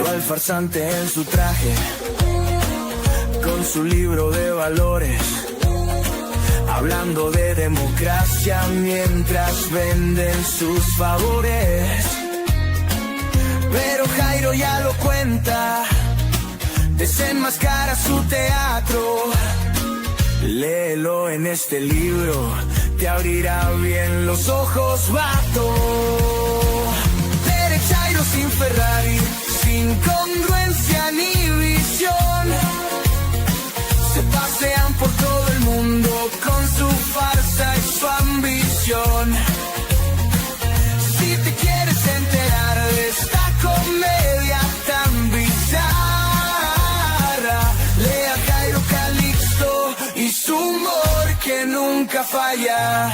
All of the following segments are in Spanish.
Veo al farsante en su traje, con su libro de valores, hablando de democracia mientras venden sus favores. Pero Jairo ya lo cuenta, desenmascara su teatro. Léelo en este libro, te abrirá bien los ojos, vato. Derek Jairo sin Ferrari, sin congruencia ni visión. Se pasean por todo el mundo con su farsa y su ambición. Si te quieres enterar de esta comedia tan bizarra, lea a Jairo Calixto y su humor que nunca falla.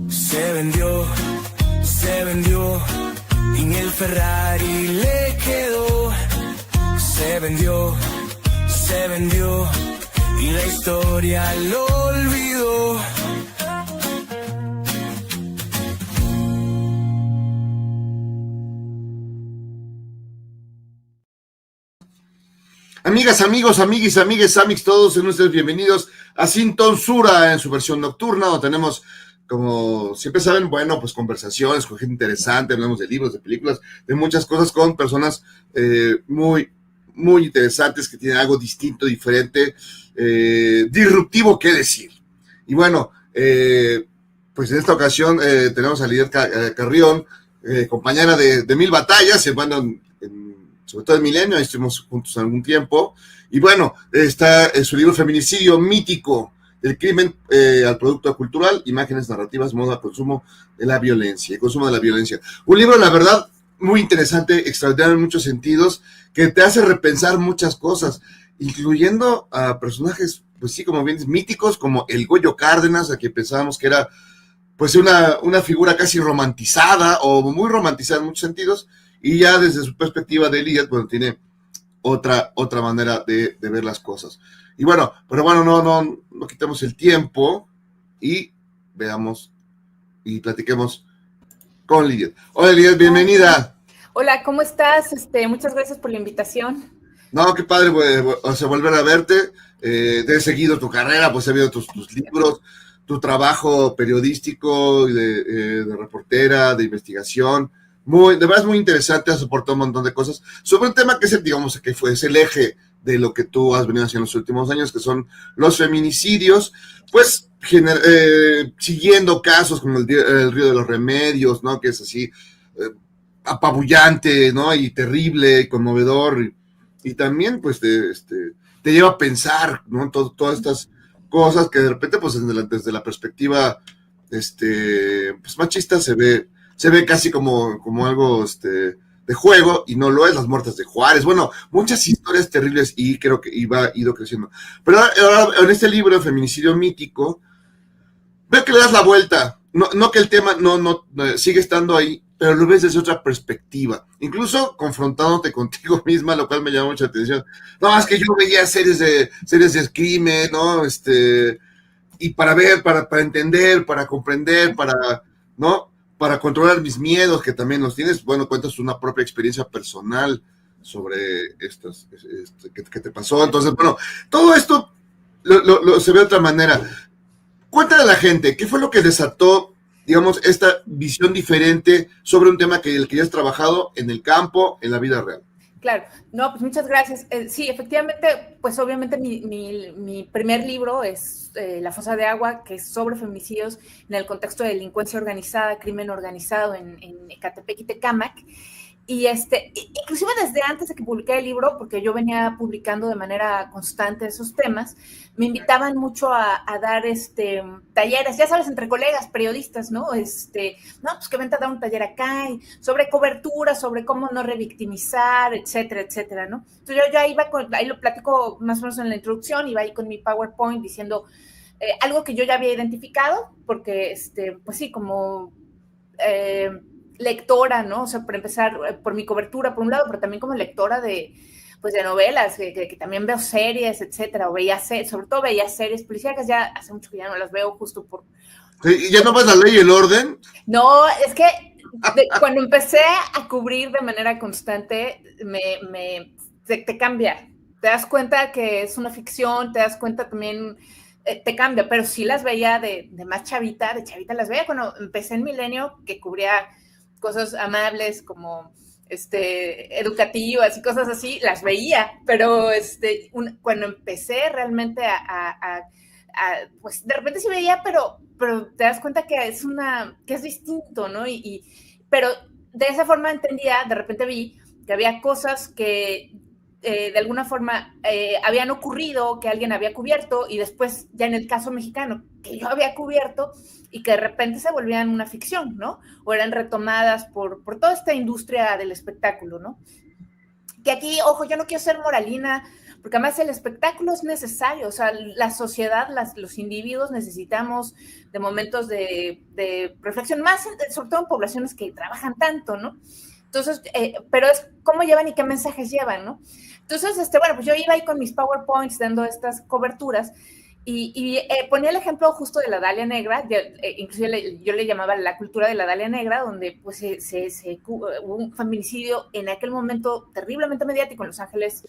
Se vendió, y en el Ferrari le quedó. Se vendió, y la historia lo olvidó. Amigas, amigos, amiguis, amigues, amix, todos ustedes bienvenidos a Sin Tonsura en su versión nocturna, donde tenemos, como siempre saben, bueno, pues conversaciones con gente interesante, hablamos de libros, de películas, de muchas cosas con personas muy interesantes que tienen algo distinto, diferente, disruptivo que decir. Y bueno, pues en esta ocasión tenemos a Lidet Carrión, compañera de mil batallas, bueno, sobre todo el Milenio, ahí estuvimos juntos algún tiempo, y bueno, está su libro Feminicidio Mítico, del crimen al producto cultural, imágenes narrativas, modo de consumo de la violencia, el consumo de la violencia. Un libro, la verdad, muy interesante, extraordinario en muchos sentidos, que te hace repensar muchas cosas, incluyendo a personajes, pues sí, como bien míticos, como el Goyo Cárdenas, a quien pensábamos que era pues una figura casi romantizada, o muy romantizada en muchos sentidos, y ya desde su perspectiva de Lidet, bueno, tiene otra manera de ver las cosas. Y bueno, pero bueno, no quitemos el tiempo y veamos y platiquemos con Lidet. Hola Lidet, bienvenida. Hola, ¿cómo estás? Muchas gracias por la invitación. No, qué padre, o sea, volver a verte. He seguido tu carrera, pues he visto tus libros, tu trabajo periodístico, de reportera, de investigación. De verdad es muy interesante, has aportado un montón de cosas sobre un tema que es, digamos, que es el eje de lo que tú has venido haciendo en los últimos años, que son los feminicidios, pues siguiendo casos como el Río de los Remedios, ¿no? Que es así apabullante, ¿no? Y terrible y conmovedor, y también pues te lleva a pensar, ¿no? Todas estas cosas que de repente pues desde la perspectiva pues machista se ve casi como algo de juego, y no lo es. Las muertes de Juárez, bueno, muchas historias terribles, y creo que ido creciendo. Pero ahora en este libro, Feminicidio Mítico, veo que le das la vuelta, no que el tema no sigue estando ahí, pero lo ves desde otra perspectiva, incluso confrontándote contigo misma, lo cual me llama mucha atención. No, es que yo veía series de crimen, ¿no? Y para ver, para entender, para comprender, para controlar mis miedos, que también los tienes. Bueno, cuentas una propia experiencia personal sobre estas que te pasó. Entonces, bueno, todo esto se ve de otra manera. Cuéntale a la gente, ¿qué fue lo que desató, digamos, esta visión diferente sobre un tema que ya has trabajado en el campo, en la vida real? Claro, no, pues muchas gracias. Sí, efectivamente, pues obviamente mi primer libro es La Fosa de Agua, que es sobre feminicidios en el contexto de delincuencia organizada, crimen organizado en Ecatepec y Tecámac. Y inclusive desde antes de que publiqué el libro, porque yo venía publicando de manera constante esos temas, me invitaban mucho a dar talleres, ya sabes, entre colegas, periodistas, ¿no? Pues que vente a dar un taller acá, y sobre cobertura, sobre cómo no revictimizar, etcétera, etcétera, ¿no? Entonces yo iba ahí lo platico más o menos en la introducción, iba ahí con mi PowerPoint diciendo algo que yo ya había identificado, porque, pues sí, como lectora, ¿no? O sea, por empezar, por mi cobertura, por un lado, pero también como lectora de novelas, que también veo series, etcétera, o sobre todo veía series policíacas, ya hace mucho que ya no las veo, justo por... ¿Ya no ves La Ley y el Orden? No, es que Cuando empecé a cubrir de manera constante, te cambia. Te das cuenta que es una ficción, te das cuenta también, te cambia, pero sí las veía de más chavita, de chavita las veía cuando empecé en Milenio, que cubría cosas amables como educativas y cosas así, las veía, pero cuando empecé realmente pues de repente sí veía, pero te das cuenta que es distinto, ¿no? Pero de esa forma entendía, de repente vi que había cosas que de alguna forma habían ocurrido, que alguien había cubierto, y después ya en el caso mexicano, que yo había cubierto, y que de repente se volvían una ficción, ¿no? O eran retomadas por toda esta industria del espectáculo, ¿no? Que aquí, ojo, yo no quiero ser moralina, porque además el espectáculo es necesario, o sea, la sociedad, los individuos necesitamos de momentos de reflexión, más sobre todo en poblaciones que trabajan tanto, ¿no? Entonces, pero es cómo llevan y qué mensajes llevan, ¿no? Entonces, bueno, pues yo iba ahí con mis PowerPoints dando estas coberturas y ponía el ejemplo justo de la Dalia Negra, inclusive yo le llamaba la cultura de la Dalia Negra, donde pues hubo un feminicidio en aquel momento terriblemente mediático en Los Ángeles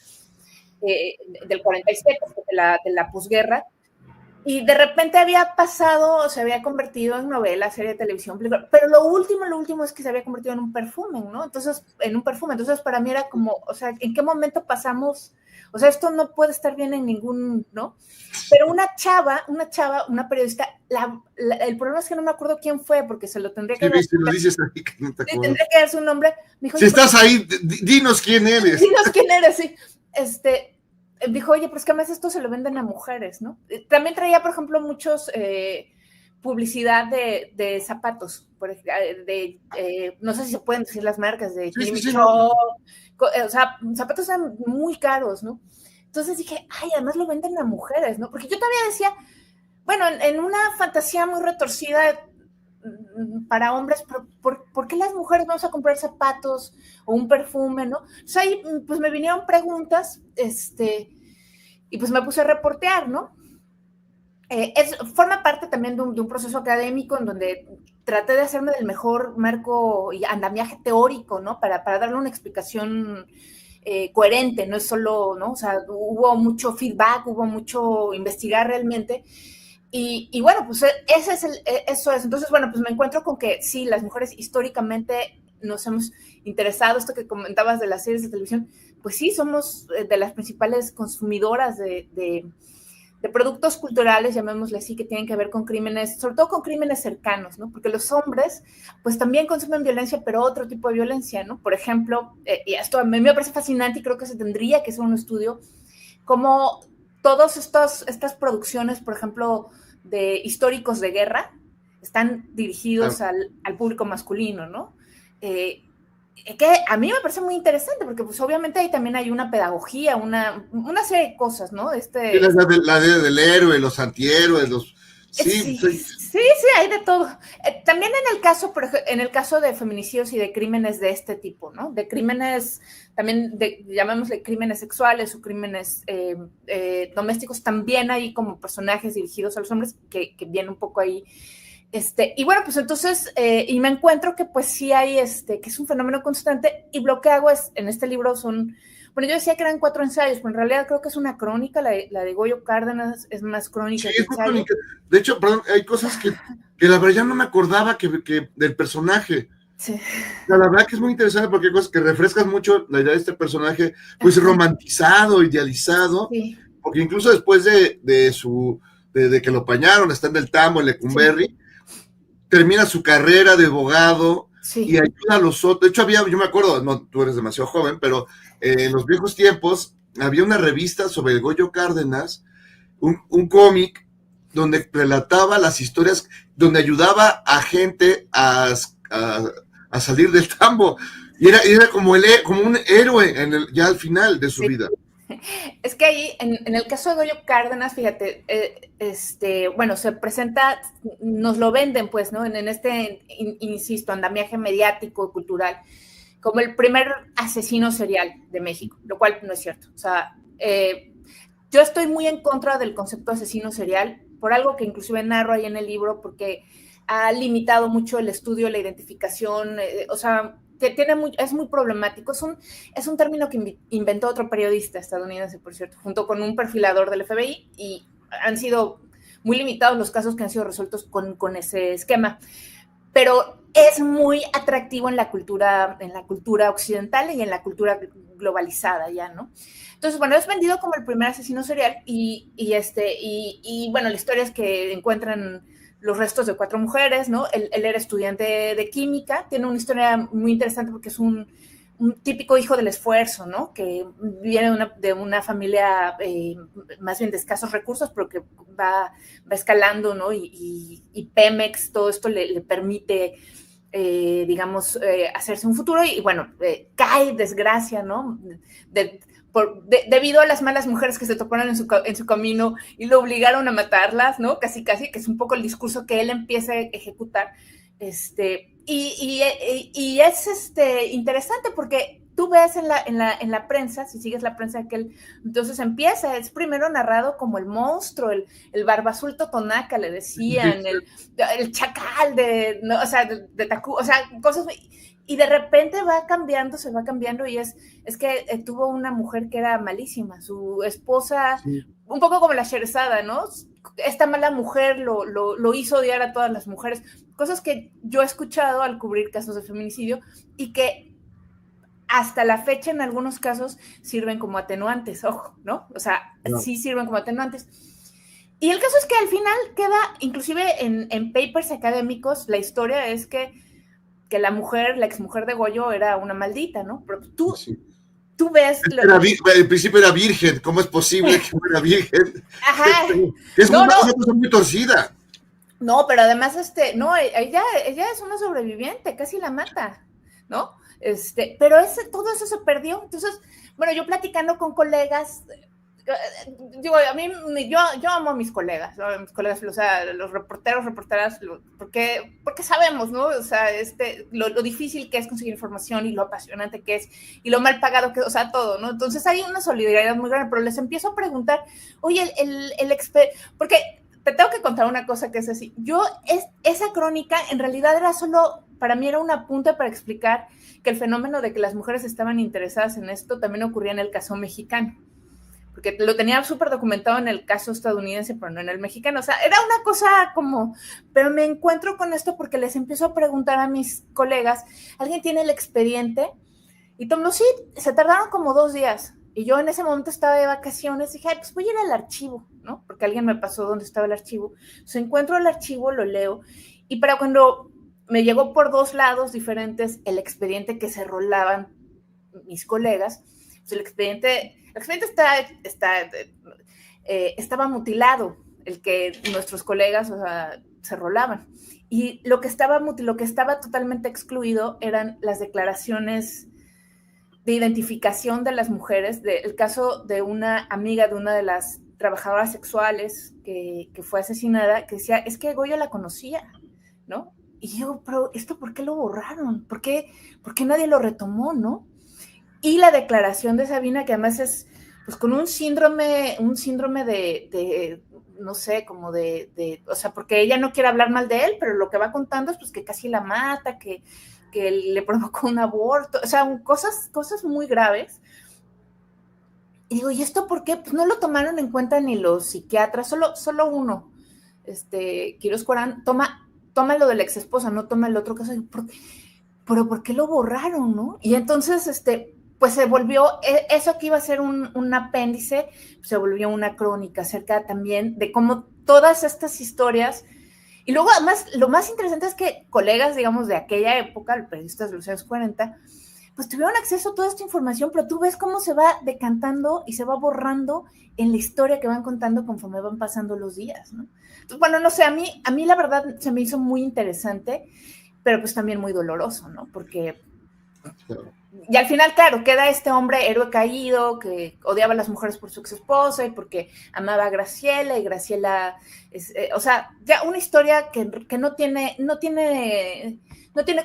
del 47, de la posguerra, y de repente había pasado, se había convertido en novela, serie de televisión, película, pero lo último es que se había convertido en un perfume, ¿no? Entonces, para mí era como, o sea, ¿en qué momento pasamos? O sea, esto no puede estar bien en ningún, ¿no? Pero una periodista, el problema es que no me acuerdo quién fue, porque se lo tendría que dar. Si lo dices ahí, que no te acuerdas. Tendría que dar su nombre. Me dijo, si estás ahí, dinos quién eres. Dinos quién eres, sí. Dijo, oye, pero es que además esto se lo venden a mujeres, ¿no? También traía, por ejemplo, muchos publicidad de zapatos, no sé si se pueden decir las marcas, de sí, no. O sea, zapatos eran muy caros, ¿no? Entonces dije, ay, además lo venden a mujeres, ¿no? Porque yo todavía decía, bueno, en una fantasía muy retorcida para hombres, pero ¿por qué las mujeres vamos a comprar zapatos o un perfume, no? Entonces ahí, pues me vinieron preguntas, y pues me puse a reportear, ¿no? Forma parte también de un proceso académico en donde traté de hacerme del mejor marco y andamiaje teórico, ¿no? Para darle una explicación coherente, no es solo, ¿no? O sea, hubo mucho feedback, hubo mucho investigar realmente. Y bueno, pues eso es. Entonces, bueno, pues me encuentro con que sí, las mujeres históricamente nos hemos interesado, esto que comentabas de las series de televisión, pues sí, somos de las principales consumidoras de productos culturales, llamémosle así, que tienen que ver con crímenes, sobre todo con crímenes cercanos, ¿no? Porque los hombres, pues también consumen violencia, pero otro tipo de violencia, ¿no? Por ejemplo, y esto a mí me parece fascinante y creo que se tendría que hacer un estudio, como todas estas producciones, por ejemplo, de históricos de guerra, están dirigidos al público masculino, ¿no? Que a mí me parece muy interesante, porque pues obviamente ahí también hay una pedagogía, una serie de cosas, ¿no? La del héroe, los antihéroes, Sí, hay de todo. También en el caso de feminicidios y de crímenes de este tipo, ¿no? De crímenes, también llamémosle crímenes sexuales o crímenes domésticos, también hay como personajes dirigidos a los hombres que vienen un poco ahí. Y bueno, pues entonces, y me encuentro que pues sí hay, que es un fenómeno constante, y lo que hago es, en este libro bueno, yo decía que eran 4 ensayos, pero en realidad creo que es una crónica, la de Goyo Cárdenas es más crónica que ensayo. Crónica. De hecho, perdón, hay cosas que la verdad ya no me acordaba que del personaje. Sí. La verdad que es muy interesante porque hay cosas que refrescan mucho la idea de este personaje, pues romantizado, idealizado, sí. Porque incluso después de que lo apañaron, está en el Tambo, en Lecumberri, sí. Termina su carrera de abogado, sí. Y ayuda a los otros. De hecho, yo me acuerdo, no, tú eres demasiado joven, pero en los viejos tiempos había una revista sobre el Goyo Cárdenas, un cómic donde relataba las historias, donde ayudaba a gente a salir del tambo, y era como un héroe ya al final de su vida. Es que ahí, en el caso de Goyo Cárdenas, fíjate, bueno, se presenta, nos lo venden, pues, ¿no? En insisto, andamiaje mediático y cultural, como el primer asesino serial de México, lo cual no es cierto. O sea, yo estoy muy en contra del concepto de asesino serial, por algo que inclusive narro ahí en el libro, porque ha limitado mucho el estudio, la identificación, o sea, es muy problemático. Es un término que inventó otro periodista estadounidense, por cierto, junto con un perfilador del FBI, y han sido muy limitados los casos que han sido resueltos con ese esquema. Pero es muy atractivo en la cultura occidental y en la cultura globalizada ya, ¿no? Entonces, bueno, es vendido como el primer asesino serial y bueno, la historia es que encuentran los restos de 4 mujeres, ¿no? Él era estudiante de química, tiene una historia muy interesante porque es un típico hijo del esfuerzo, ¿no? Que viene de una familia más bien de escasos recursos, pero que va escalando, ¿no? Y Pemex, todo esto le permite, digamos, hacerse un futuro y bueno, cae desgracia, ¿no? Debido a las malas mujeres que se toparon en su camino y lo obligaron a matarlas, ¿no? Casi, que es un poco el discurso que él empieza a ejecutar. Y es interesante porque tú ves en la prensa, si sigues la prensa, entonces es primero narrado como el monstruo, el barba azul totonaca, le decían, el chacal ¿no? O sea, de Taku, o sea, cosas, y de repente se va cambiando, y es que tuvo una mujer que era malísima, su esposa, sí, un poco como la Sherazada, ¿no? Esta mala mujer lo hizo odiar a todas las mujeres, cosas que yo he escuchado al cubrir casos de feminicidio y que hasta la fecha en algunos casos sirven como atenuantes, ojo, ¿no? O sea, no, sí sirven como atenuantes. Y el caso es que al final queda, inclusive en papers académicos, la historia es que la exmujer de Goyo era una maldita, ¿no? Pero tú ves... Al principio era virgen, ¿cómo es posible que fuera virgen? Ajá. Es una cosa muy torcida. No, pero además, no, ella es una sobreviviente, casi la mata, ¿no? Pero todo eso se perdió. Entonces, bueno, yo platicando con colegas, digo, yo amo a mis colegas, ¿no? Mis colegas, o sea, los reporteros, reporteras, porque sabemos, ¿no? O sea, lo difícil que es conseguir información y lo apasionante que es y lo mal pagado que, o sea, todo, ¿no? Entonces hay una solidaridad muy grande, pero les empiezo a preguntar, oye, porque te tengo que contar una cosa que es así. Esa crónica en realidad para mí era un apunte para explicar que el fenómeno de que las mujeres estaban interesadas en esto también ocurría en el caso mexicano, porque lo tenía súper documentado en el caso estadounidense, pero no en el mexicano. O sea, era una cosa como, pero me encuentro con esto porque les empiezo a preguntar a mis colegas, ¿alguien tiene el expediente? Y Tom, sí, se tardaron como 2 días. Y yo en ese momento estaba de vacaciones, dije, pues voy a ir al archivo, ¿no? Porque alguien me pasó dónde estaba el archivo. Entonces encuentro el archivo, lo leo, y para cuando me llegó por 2 lados diferentes el expediente que se rolaban mis colegas, pues el expediente estaba mutilado, el que nuestros colegas, o sea, se rolaban. Y lo que estaba totalmente excluido eran las declaraciones de identificación de las mujeres, del caso de una amiga de una de las trabajadoras sexuales que fue asesinada, que decía, es que Goyo la conocía, ¿no? Y yo, pero ¿esto por qué lo borraron? ¿Por qué nadie lo retomó, no? Y la declaración de Sabina, que además es, pues, con un síndrome de no sé, como o sea, porque ella no quiere hablar mal de él, pero lo que va contando es, pues, que casi la mata, que le provocó un aborto, o sea, cosas muy graves. Y digo, ¿y esto por qué? Pues no lo tomaron en cuenta ni los psiquiatras, solo uno, Quirós Corán, toma lo de la ex esposa, no toma el otro caso. ¿Pero por qué lo borraron, no? Y entonces, pues se volvió, eso que iba a ser un apéndice, se volvió una crónica acerca también de cómo todas estas historias. Y luego, además, lo más interesante es que colegas, digamos, de aquella época, los periodistas de los años 40, pues tuvieron acceso a toda esta información, pero tú ves cómo se va decantando y se va borrando en la historia que van contando conforme van pasando los días, ¿no? Entonces, bueno, no sé, a mí la verdad se me hizo muy interesante, pero pues también muy doloroso, ¿no? Porque... Y al final, claro, queda este hombre héroe caído que odiaba a las mujeres por su ex esposa y porque amaba a Graciela, y Graciela o sea, ya una historia que no tiene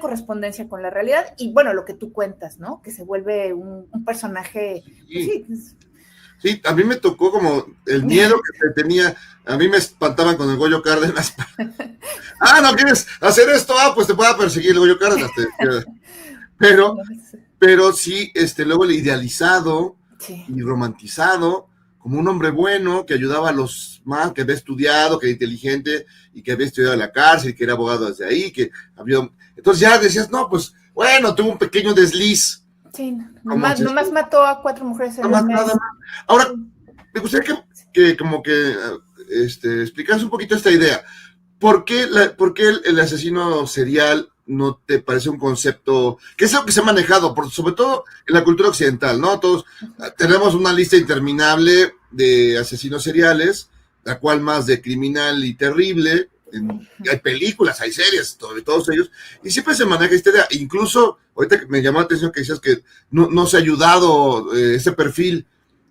correspondencia con la realidad, y bueno, lo que tú cuentas, ¿no? Que se vuelve un personaje, sí. Pues sí. Sí, a mí me tocó como el miedo que tenía, a mí me espantaban con el Goyo Cárdenas. No quieres hacer esto, pues te pueda perseguir el Goyo Cárdenas. Pero, pero sí, luego el idealizado y romantizado como un hombre bueno que ayudaba a los más, que había estudiado, que era inteligente y que había estudiado en la cárcel y que era abogado desde ahí, que había... Entonces ya decías, no, pues bueno, tuvo un pequeño desliz. Sí, nomás mató a 4 mujeres en un mes. Nada más. Ahora, me gustaría que como que explicas un poquito esta idea. ¿Por qué el asesino serial no te parece un concepto que es algo que se ha manejado, sobre todo en la cultura occidental, ¿no? Todos tenemos una lista interminable de asesinos seriales, la cual más de criminal y terrible. Hay películas, hay series, de todos ellos, y siempre se maneja esta idea. Incluso, ahorita me llamó la atención que decías que no se ha ayudado ese perfil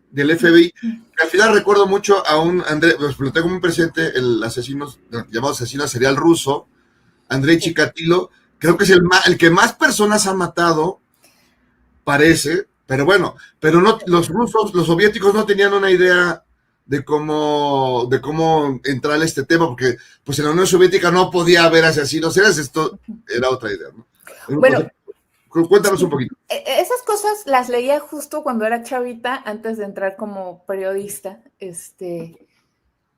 del FBI. Al final recuerdo mucho a un André, pues lo tengo muy presente, el asesino, llamado asesino serial ruso, Andrei Chikatilo. Creo que es el que más personas ha matado, parece, pero bueno, pero no, los rusos, los soviéticos no tenían una idea de cómo entrar a este tema, porque pues en la Unión Soviética no podía haber asesinos seriales, esto era otra idea, ¿no? Bueno, cuéntanos un poquito. Esas cosas las leía justo cuando era chavita, antes de entrar como periodista,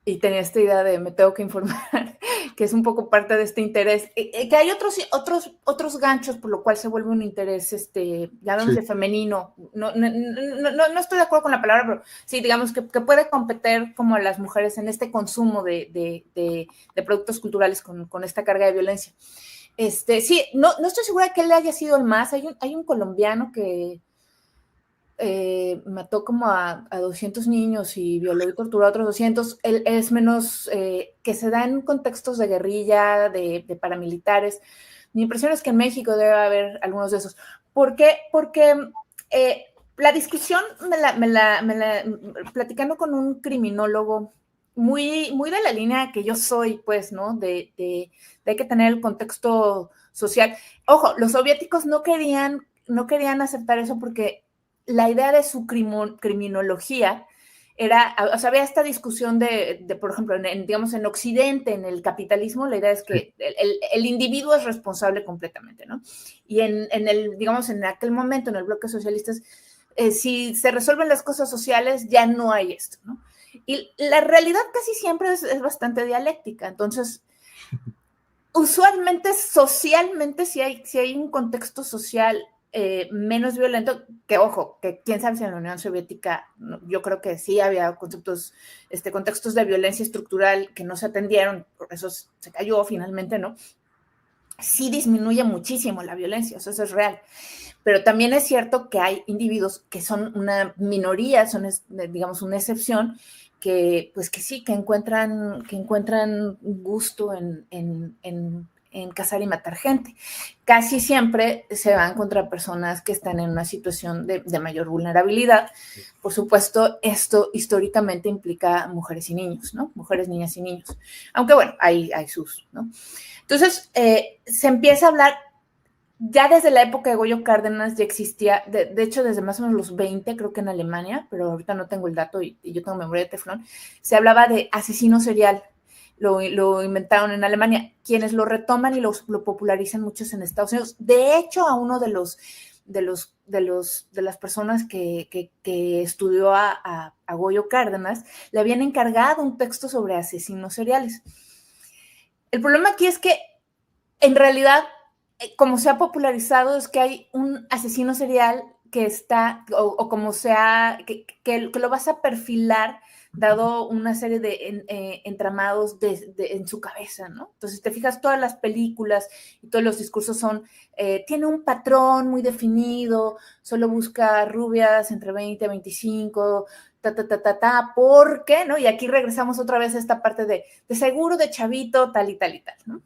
y tenía esta idea de me tengo que informar, que es un poco parte de este interés, que hay otros ganchos por lo cual se vuelve un interés, llamémosle femenino, no estoy de acuerdo con la palabra, pero sí, digamos que puede competir como a las mujeres en este consumo de productos culturales con esta carga de violencia. Sí, no estoy segura de que él haya sido el más. Hay un colombiano que mató como a 200 niños y violó y torturó a otros 200. Él es menos, que se da en contextos de guerrilla, de paramilitares. Mi impresión es que en México debe haber algunos de esos. ¿Por qué? Porque la discusión platicando con un criminólogo muy de la línea que yo soy, pues, ¿no? De hay que tener el contexto social. Ojo, los soviéticos no querían aceptar eso porque la idea de su criminología era, o sea, había esta discusión de por ejemplo, digamos, en Occidente, en el capitalismo, la idea es que el individuo es responsable completamente, ¿no? Y digamos, en aquel momento, en el bloque socialista, si se resuelven las cosas sociales, ya no hay esto, ¿no? Y la realidad casi siempre es bastante dialéctica. Entonces, usualmente, socialmente, si hay un contexto social menos violento, que ojo, que quién sabe si en la Unión Soviética, yo creo que sí había contextos de violencia estructural que no se atendieron, por eso se cayó finalmente, ¿no? Sí disminuye muchísimo la violencia, eso es real. Pero también es cierto que hay individuos que son una minoría, son, digamos, una excepción, que encuentran gusto en cazar y matar gente. Casi siempre se van contra personas que están en una situación de mayor vulnerabilidad. Por supuesto, esto históricamente implica mujeres y niños, ¿no? Mujeres, niñas y niños. Aunque bueno, hay sus, ¿no? Entonces, se empieza a hablar. Ya desde la época de Goyo Cárdenas ya existía, de hecho desde más o menos los 20, creo que en Alemania, pero ahorita no tengo el dato y yo tengo memoria de teflón, se hablaba de asesino serial, lo inventaron en Alemania, quienes lo retoman y lo popularizan muchos en Estados Unidos. De hecho, a uno de las personas que estudió a Goyo Cárdenas, le habían encargado un texto sobre asesinos seriales. El problema aquí es que, en realidad, como se ha popularizado, es que hay un asesino serial que está, o como sea, que lo vas a perfilar dado una serie de entramados en su cabeza, ¿no? Entonces, te fijas, todas las películas y todos los discursos tiene un patrón muy definido, solo busca rubias entre 20 y 25, ¿por qué? ¿No? Y aquí regresamos otra vez a esta parte de seguro de chavito, tal y tal y tal, ¿no?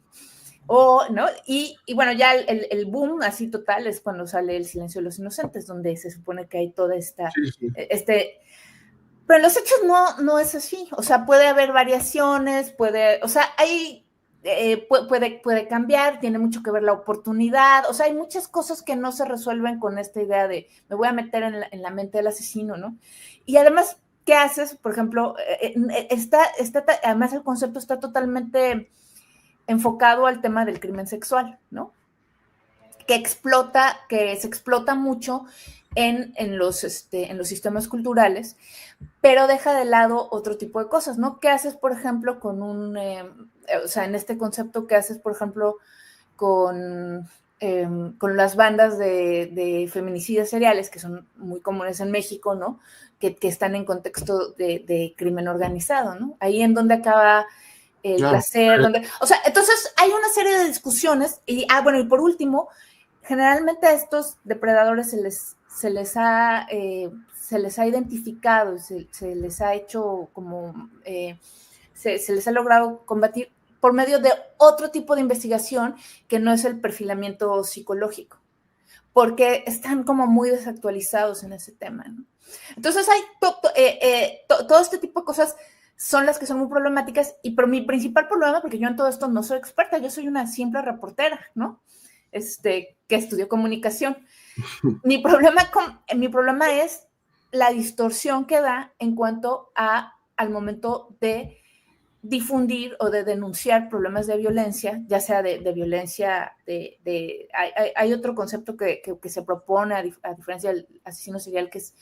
¿No? Y bueno, ya el boom así total es cuando sale El silencio de los inocentes, donde se supone que hay toda esta... Sí. Pero en los hechos no es así. O sea, puede haber variaciones, puede cambiar, tiene mucho que ver la oportunidad. O sea, hay muchas cosas que no se resuelven con esta idea de me voy a meter en la mente del asesino, ¿no? Y además, ¿qué haces? Por ejemplo, además el concepto está totalmente enfocado al tema del crimen sexual, ¿no? Que se explota mucho en los sistemas culturales, pero deja de lado otro tipo de cosas, ¿no? ¿Qué haces, por ejemplo, en este concepto, qué haces, por ejemplo, con las bandas de feminicidios seriales, que son muy comunes en México, ¿no? Que están en contexto de crimen organizado, ¿no? Ahí en donde acaba el Claro. placer, o sea, entonces hay una serie de discusiones, y por último, generalmente a estos depredadores se les ha identificado, se les ha hecho como, se les ha logrado combatir por medio de otro tipo de investigación que no es el perfilamiento psicológico, porque están como muy desactualizados en ese tema, ¿no? Entonces hay todo este tipo de cosas son las que son muy problemáticas, pero mi principal problema, porque yo en todo esto no soy experta, yo soy una simple reportera, ¿no? Que estudió comunicación. Mi problema es la distorsión que da en cuanto al momento de difundir o de denunciar problemas de violencia, ya sea de violencia, hay otro concepto que se propone a diferencia del asesino serial, que es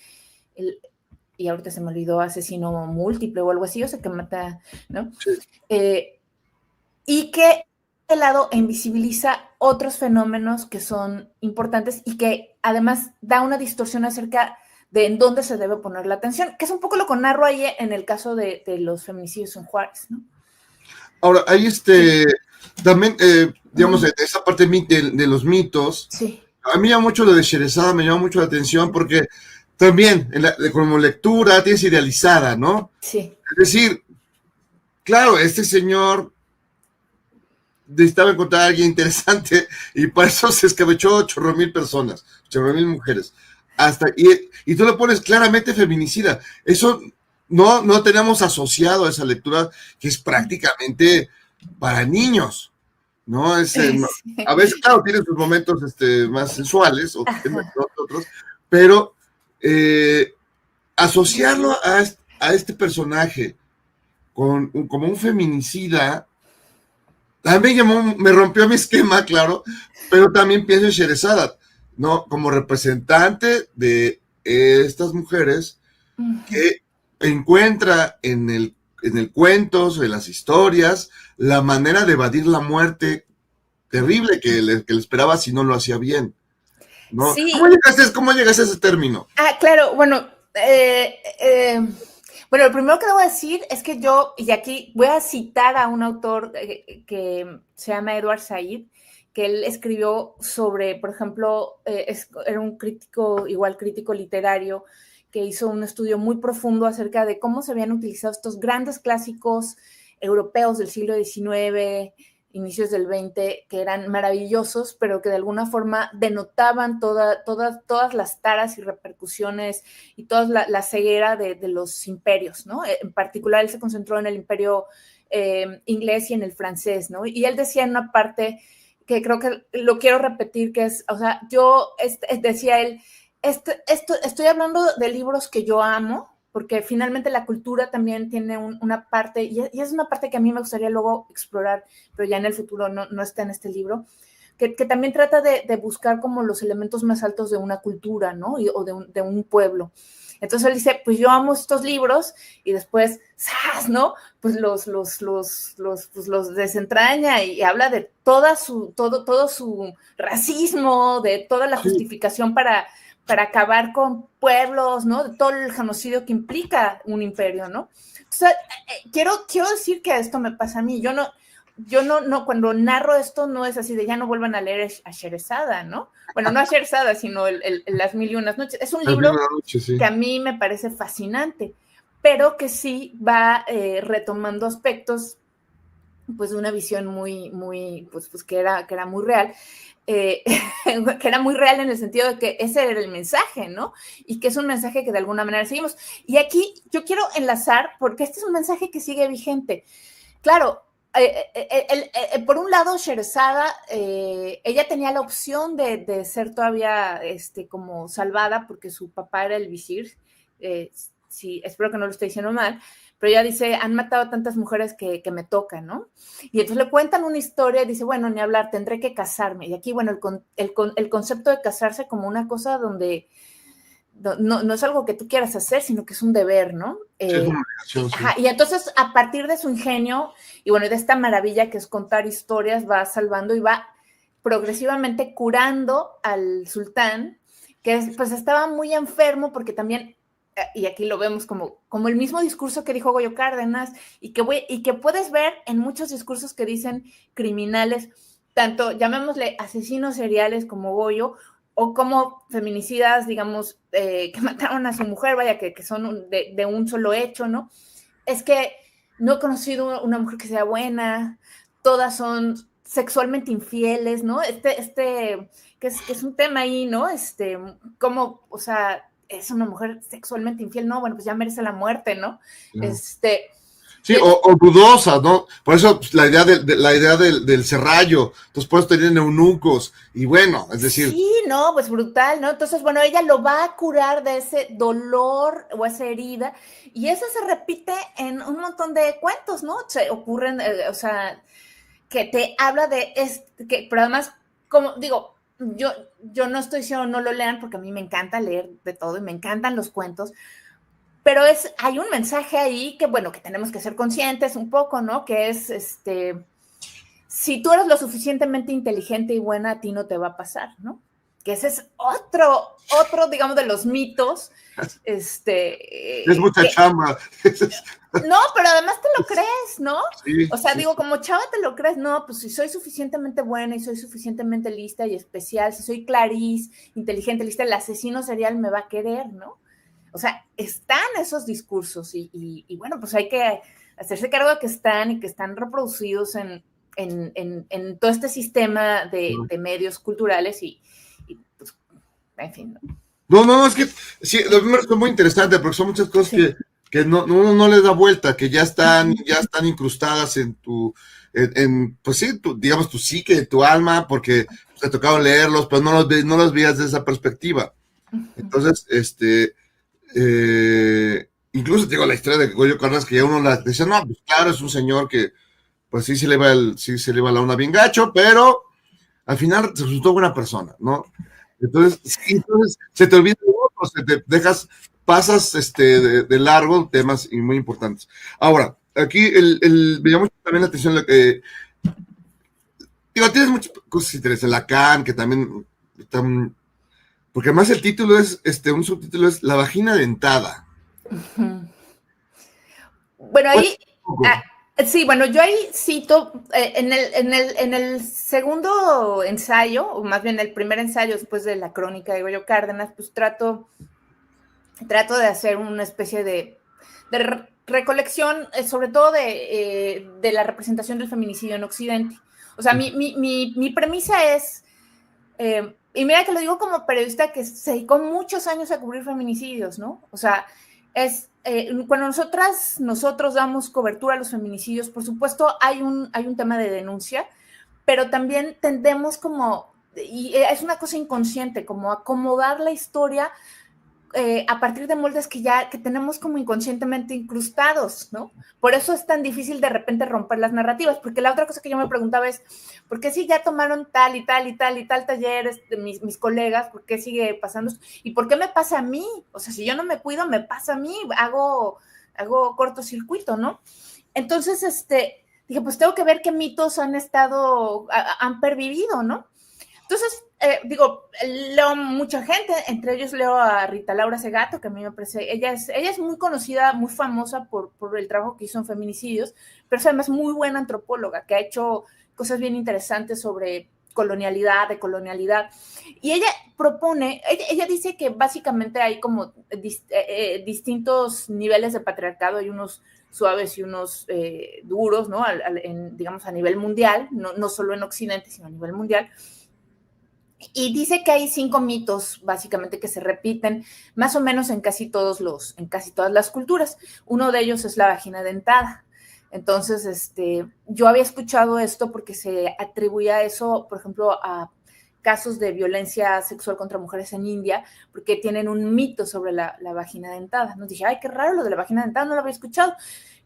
y ahorita se me olvidó, asesino múltiple o algo así, o sea, que mata, ¿no? Sí. Y que de lado invisibiliza otros fenómenos que son importantes y que además da una distorsión acerca de en dónde se debe poner la atención, que es un poco lo que narro ahí en el caso de los feminicidios en Juárez, ¿no? Ahora, hay también, digamos, esa parte de los mitos. Sí. A mí me llama mucho lo de Sherezada, me llama mucho la atención porque también, como lectura, tienes idealizada, ¿no? Sí. Es decir, claro, este señor necesitaba encontrar a alguien interesante y para eso se escabechó 8,000 personas, 8,000 mujeres. Y tú lo pones claramente feminicida. Eso no tenemos asociado a esa lectura que es prácticamente para niños, ¿no? A veces, claro, tiene sus momentos más sensuales, o otros, pero asociarlo a este personaje como un feminicida, a mí me rompió mi esquema, claro, pero también pienso en Sherezada, ¿no? Como representante de estas mujeres que encuentra en el cuento, en las historias, la manera de evadir la muerte terrible que le esperaba si no lo hacía bien, ¿no? Sí. ¿Cómo llegas a ese término? Claro, bueno, bueno, lo primero que debo decir es que y aquí voy a citar a un autor que se llama Edward Said, que él escribió sobre, por ejemplo, era un crítico literario, que hizo un estudio muy profundo acerca de cómo se habían utilizado estos grandes clásicos europeos del siglo XIX, inicios del XX, que eran maravillosos, pero que de alguna forma denotaban todas las taras y repercusiones y toda la ceguera de los imperios, ¿no? En particular, él se concentró en el imperio inglés y en el francés, ¿no? Y él decía en una parte que creo que lo quiero repetir, que es, o sea, decía él, estoy hablando de libros que yo amo, porque finalmente la cultura también tiene una parte, y es una parte que a mí me gustaría luego explorar, pero ya en el futuro no está en este libro, que también trata de buscar como los elementos más altos de una cultura, ¿no? O de un pueblo. Entonces él dice, pues yo amo estos libros, y después, ¡zas!, ¿no? Pues los desentraña y habla de todo su racismo, de toda la justificación para acabar con pueblos, ¿no? De todo el genocidio que implica un imperio, ¿no? O sea, quiero decir que esto me pasa a mí. Yo no, cuando narro esto no es así de ya no vuelvan a leer a Sherezada, ¿no? Bueno, no a Sherezada, sino Las Mil y Unas Noches. Es un libro que a mí me parece fascinante, pero que sí va retomando aspectos, pues, de una visión muy, pues que era muy real. Que era muy real en el sentido de que ese era el mensaje, ¿no? Y que es un mensaje que de alguna manera seguimos. Y aquí yo quiero enlazar, porque este es un mensaje que sigue vigente. Claro, por un lado, Sherezada, ella tenía la opción de ser todavía como salvada, porque su papá era el visir, sí, espero que no lo esté diciendo mal, pero ella dice, han matado a tantas mujeres que me tocan, ¿no? Y entonces le cuentan una historia y dice, bueno, ni hablar, tendré que casarme. Y aquí, bueno, el concepto de casarse como una cosa donde no es algo que tú quieras hacer, sino que es un deber, ¿no? Sí, es una obligación, sí. Ajá, y entonces, a partir de su ingenio, y bueno, de esta maravilla que es contar historias, va salvando y va progresivamente curando al sultán, que pues estaba muy enfermo porque también, y aquí lo vemos como el mismo discurso que dijo Goyo Cárdenas, y que puedes ver en muchos discursos que dicen criminales, tanto llamémosle asesinos seriales como Goyo, o como feminicidas, digamos, que mataron a su mujer, vaya, que son de un solo hecho, ¿no? Es que no he conocido una mujer que sea buena, todas son sexualmente infieles, ¿no? Que es un tema ahí, ¿no? Como, o sea, es una mujer sexualmente infiel, ¿no? Bueno, pues ya merece la muerte, ¿no? No. Sí, y, o dudosas, ¿no? Por eso pues, la idea del serrallo, entonces por eso tenían eunucos, y bueno, es decir... Sí, no, pues brutal, ¿no? Entonces, bueno, ella lo va a curar de ese dolor o esa herida, y eso se repite en un montón de cuentos, ¿no? Se ocurren, o sea, que te habla pero además, como digo, yo no estoy diciendo no lo lean, porque a mí me encanta leer de todo, y me encantan los cuentos, pero hay un mensaje ahí que, bueno, que tenemos que ser conscientes un poco, ¿no? Que es, si tú eres lo suficientemente inteligente y buena, a ti no te va a pasar, ¿no? Que ese es otro, digamos, de los mitos. Es mucha chamba. No, pero además te lo crees, ¿no? Sí, o sea, sí, digo, sí. como chava te lo crees, no, pues si soy suficientemente buena y soy suficientemente lista y especial, si soy Clarice, inteligente, lista, el asesino serial me va a querer, ¿no? O sea, están esos discursos y bueno, pues hay que hacerse cargo de que están y que están reproducidos en todo este sistema de medios culturales y pues, en fin. No, es que sí, lo primero es muy interesante porque son muchas cosas Sí. que uno no les da vuelta, que ya están incrustadas en pues sí, digamos, tu psique, tu alma, porque te tocaron leerlos, pero no los veías desde esa perspectiva. Entonces, incluso te digo la historia de Goyo Cárdenas, que ya uno la decía, no, pues claro, es un señor que, pues sí se le va la onda bien gacho, pero al final se resultó buena persona, ¿no? Entonces se te olvida de otros, pasas de largo temas y muy importantes. Ahora, aquí me llama también la atención lo que, digo, tienes muchas cosas interesantes, Lacan, que también están, porque además el título es, un subtítulo es La vagina dentada. Bueno, ahí, Poco. sí, bueno, yo ahí cito, en el segundo ensayo, o más bien el primer ensayo después de la crónica de Goyo Cárdenas, pues trato de hacer una especie de recolección, sobre todo de la representación del feminicidio en Occidente. O sea, mi premisa es, y mira que lo digo como periodista que se dedicó muchos años a cubrir feminicidios, ¿no? O sea, cuando nosotros damos cobertura a los feminicidios, por supuesto hay un tema de denuncia, pero también tendemos y es una cosa inconsciente, como acomodar la historia a partir de moldes que tenemos como inconscientemente incrustados, ¿no? Por eso es tan difícil de repente romper las narrativas, porque la otra cosa que yo me preguntaba es, ¿por qué si ya tomaron tal y tal y tal y tal talleres de mis colegas, por qué sigue pasando esto? ¿Y por qué me pasa a mí? O sea, si yo no me cuido, me pasa a mí, hago cortocircuito, ¿no? Entonces, dije, pues tengo que ver qué mitos han pervivido, ¿no? Entonces, leo mucha gente, entre ellos leo a Rita Laura Segato, que a mí me parece, ella es muy conocida, muy famosa por el trabajo que hizo en feminicidios, pero es además muy buena antropóloga, que ha hecho cosas bien interesantes sobre decolonialidad. Y ella propone, ella dice que básicamente hay como distintos niveles de patriarcado, hay unos suaves y unos duros, ¿no? Digamos a nivel mundial, no solo en Occidente, sino a nivel mundial. Y dice que hay 5 mitos, básicamente, que se repiten más o menos en casi todas las culturas. Uno de ellos es la vagina dentada. Entonces, yo había escuchado esto porque se atribuía eso, por ejemplo, a casos de violencia sexual contra mujeres en India, porque tienen un mito sobre la vagina dentada. Nos dije, ay, qué raro lo de la vagina dentada, no lo había escuchado.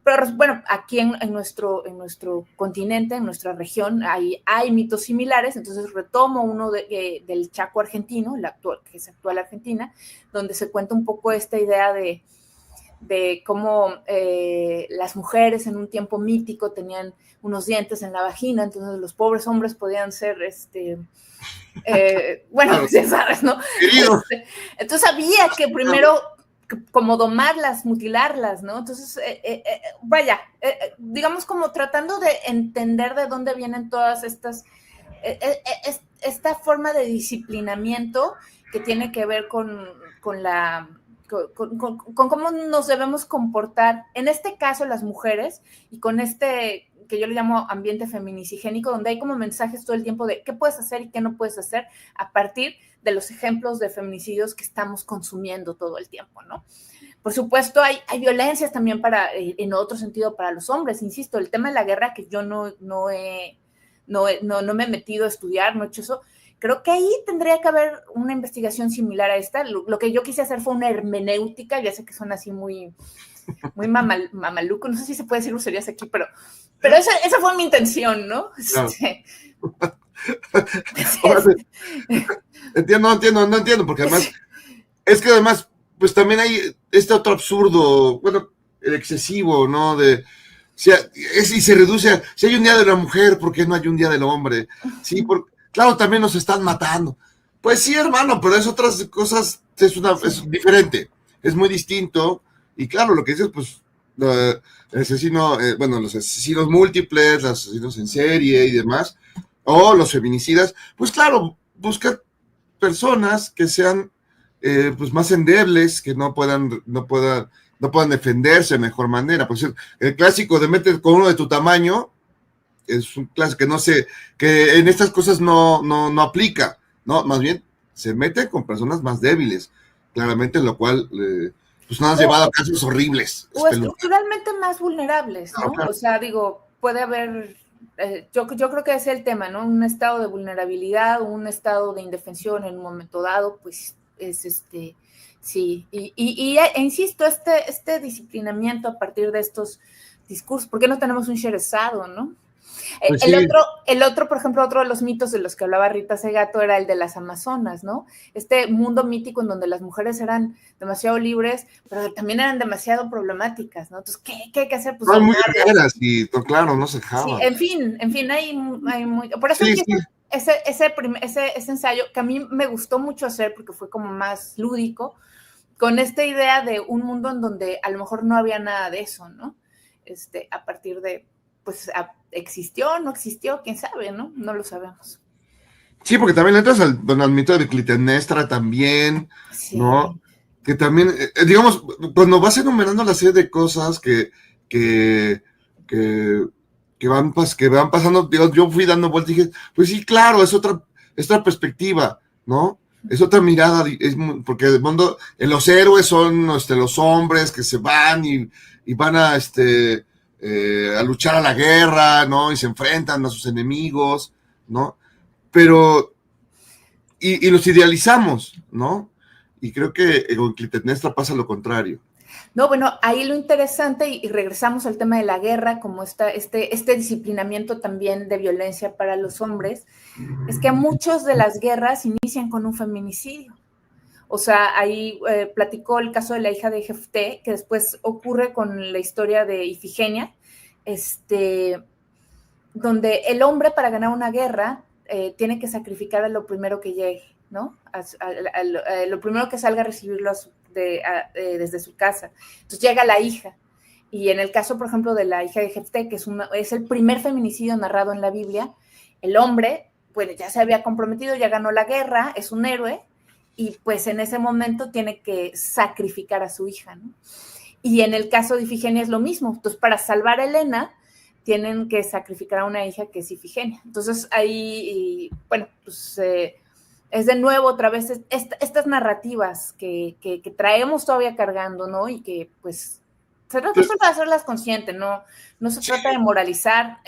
Pero bueno, aquí en nuestro continente, en nuestra región, hay mitos similares, entonces retomo uno del Chaco argentino, que es actual Argentina, donde se cuenta un poco esta idea de cómo las mujeres en un tiempo mítico tenían unos dientes en la vagina, entonces los pobres hombres podían ser, bueno, ya sabes, ¿no? Entonces había que primero como domarlas, mutilarlas, ¿no? Entonces, vaya, digamos como tratando de entender de dónde vienen todas estas, esta forma de disciplinamiento que tiene que ver con cómo nos debemos comportar, en este caso las mujeres, y con este que yo le llamo ambiente feminisigénico, donde hay como mensajes todo el tiempo de qué puedes hacer y qué no puedes hacer a partir de los ejemplos de feminicidios que estamos consumiendo todo el tiempo, ¿no? Por supuesto, hay violencias también en otro sentido para los hombres, insisto, el tema de la guerra que yo no me he metido a estudiar, no he hecho eso. Creo que ahí tendría que haber una investigación similar a esta. Lo que yo quise hacer fue una hermenéutica, ya sé que suena así muy mamaluco, no sé si se puede decir groserías aquí, pero esa fue mi intención, ¿no? No. Entiendo, porque además, es que además, pues también hay este otro absurdo, bueno, el excesivo, ¿no? Y se reduce a, si hay un día de la mujer, ¿por qué no hay un día del hombre? Sí, claro, también nos están matando. Pues sí, hermano, pero es otras cosas, es diferente, es muy distinto. Y claro, lo que dices, pues, los asesinos múltiples, los asesinos en serie y demás, o los feminicidas, pues claro, buscar personas que sean pues más endebles, que no puedan defenderse de mejor manera. Por ejemplo, el clásico de meter con uno de tu tamaño es un clásico que no sé, que en estas cosas no aplica, ¿no? Más bien se mete con personas más débiles, claramente, lo cual pues nos han llevado a casos horribles. O estructuralmente más vulnerables, ¿no? Claro. O sea, digo, puede haber, yo creo que ese es el tema, ¿no? Un estado de vulnerabilidad, un estado de indefensión en un momento dado, pues es sí. Insisto, este disciplinamiento a partir de estos discursos, ¿por qué no tenemos un Sherezado, no? Pues el otro, por ejemplo, otro de los mitos de los que hablaba Rita Segato era el de las Amazonas, ¿no? Este mundo mítico en donde las mujeres eran demasiado libres, pero también eran demasiado problemáticas, ¿no? Entonces, ¿qué hay que hacer? Pues muy guerreras y, claro, no se dejaban. Sí, en fin, hay muy... Por eso ese ensayo, que a mí me gustó mucho hacer, porque fue como más lúdico, con esta idea de un mundo en donde a lo mejor no había nada de eso, ¿no? A partir de, pues, ¿existió, no existió? ¿Quién sabe, no? No lo sabemos. Sí, porque también entras al mito de Clitemnestra también, sí. ¿No? Que también, digamos, cuando vas enumerando la serie de cosas que van pasando, digamos, yo fui dando vueltas y dije, pues sí, claro, es otra perspectiva, ¿no? Es otra mirada, porque el mundo, los héroes son los hombres que se van y van a luchar a la guerra, ¿no? Y se enfrentan a sus enemigos, ¿no? Pero, y los idealizamos, ¿no? Y creo que con Clitemnestra pasa lo contrario. No, bueno, ahí lo interesante, y regresamos al tema de la guerra, como este disciplinamiento también de violencia para los hombres, es que muchas de las guerras inician con un feminicidio. O sea, ahí platicó el caso de la hija de Jefté, que después ocurre con la historia de Ifigenia, donde el hombre para ganar una guerra tiene que sacrificar a lo primero que llegue, ¿no? A lo primero que salga a recibirlo desde su casa. Entonces llega la hija. Y en el caso, por ejemplo, de la hija de Jefté, que es el primer feminicidio narrado en la Biblia, el hombre, bueno, ya se había comprometido, ya ganó la guerra, es un héroe, y pues en ese momento tiene que sacrificar a su hija, ¿no? Y en el caso de Ifigenia es lo mismo. Entonces, para salvar a Helena, tienen que sacrificar a una hija que es Ifigenia. Entonces, ahí, bueno, pues es de nuevo otra vez estas narrativas que traemos todavía cargando, ¿no? Y que, pues, se trata de hacerlas conscientes, no se trata de moralizar,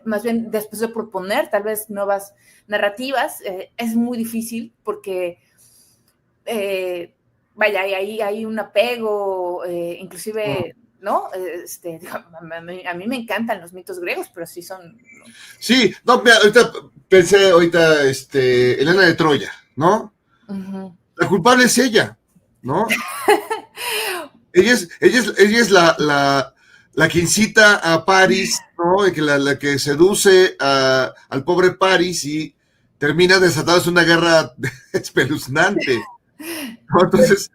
más bien después de proponer tal vez nuevas narrativas, es muy difícil porque, vaya, hay un apego, inclusive, ¿no? A mí me encantan los mitos griegos, pero sí son... ¿no? Sí, no, mira, ahorita pensé, Helena de Troya, ¿no? Uh-huh. La culpable es ella, ¿no? ella es la que incita a Paris, ¿no? La que seduce al pobre Paris y termina desatándose una guerra espeluznante, ¿no? Entonces...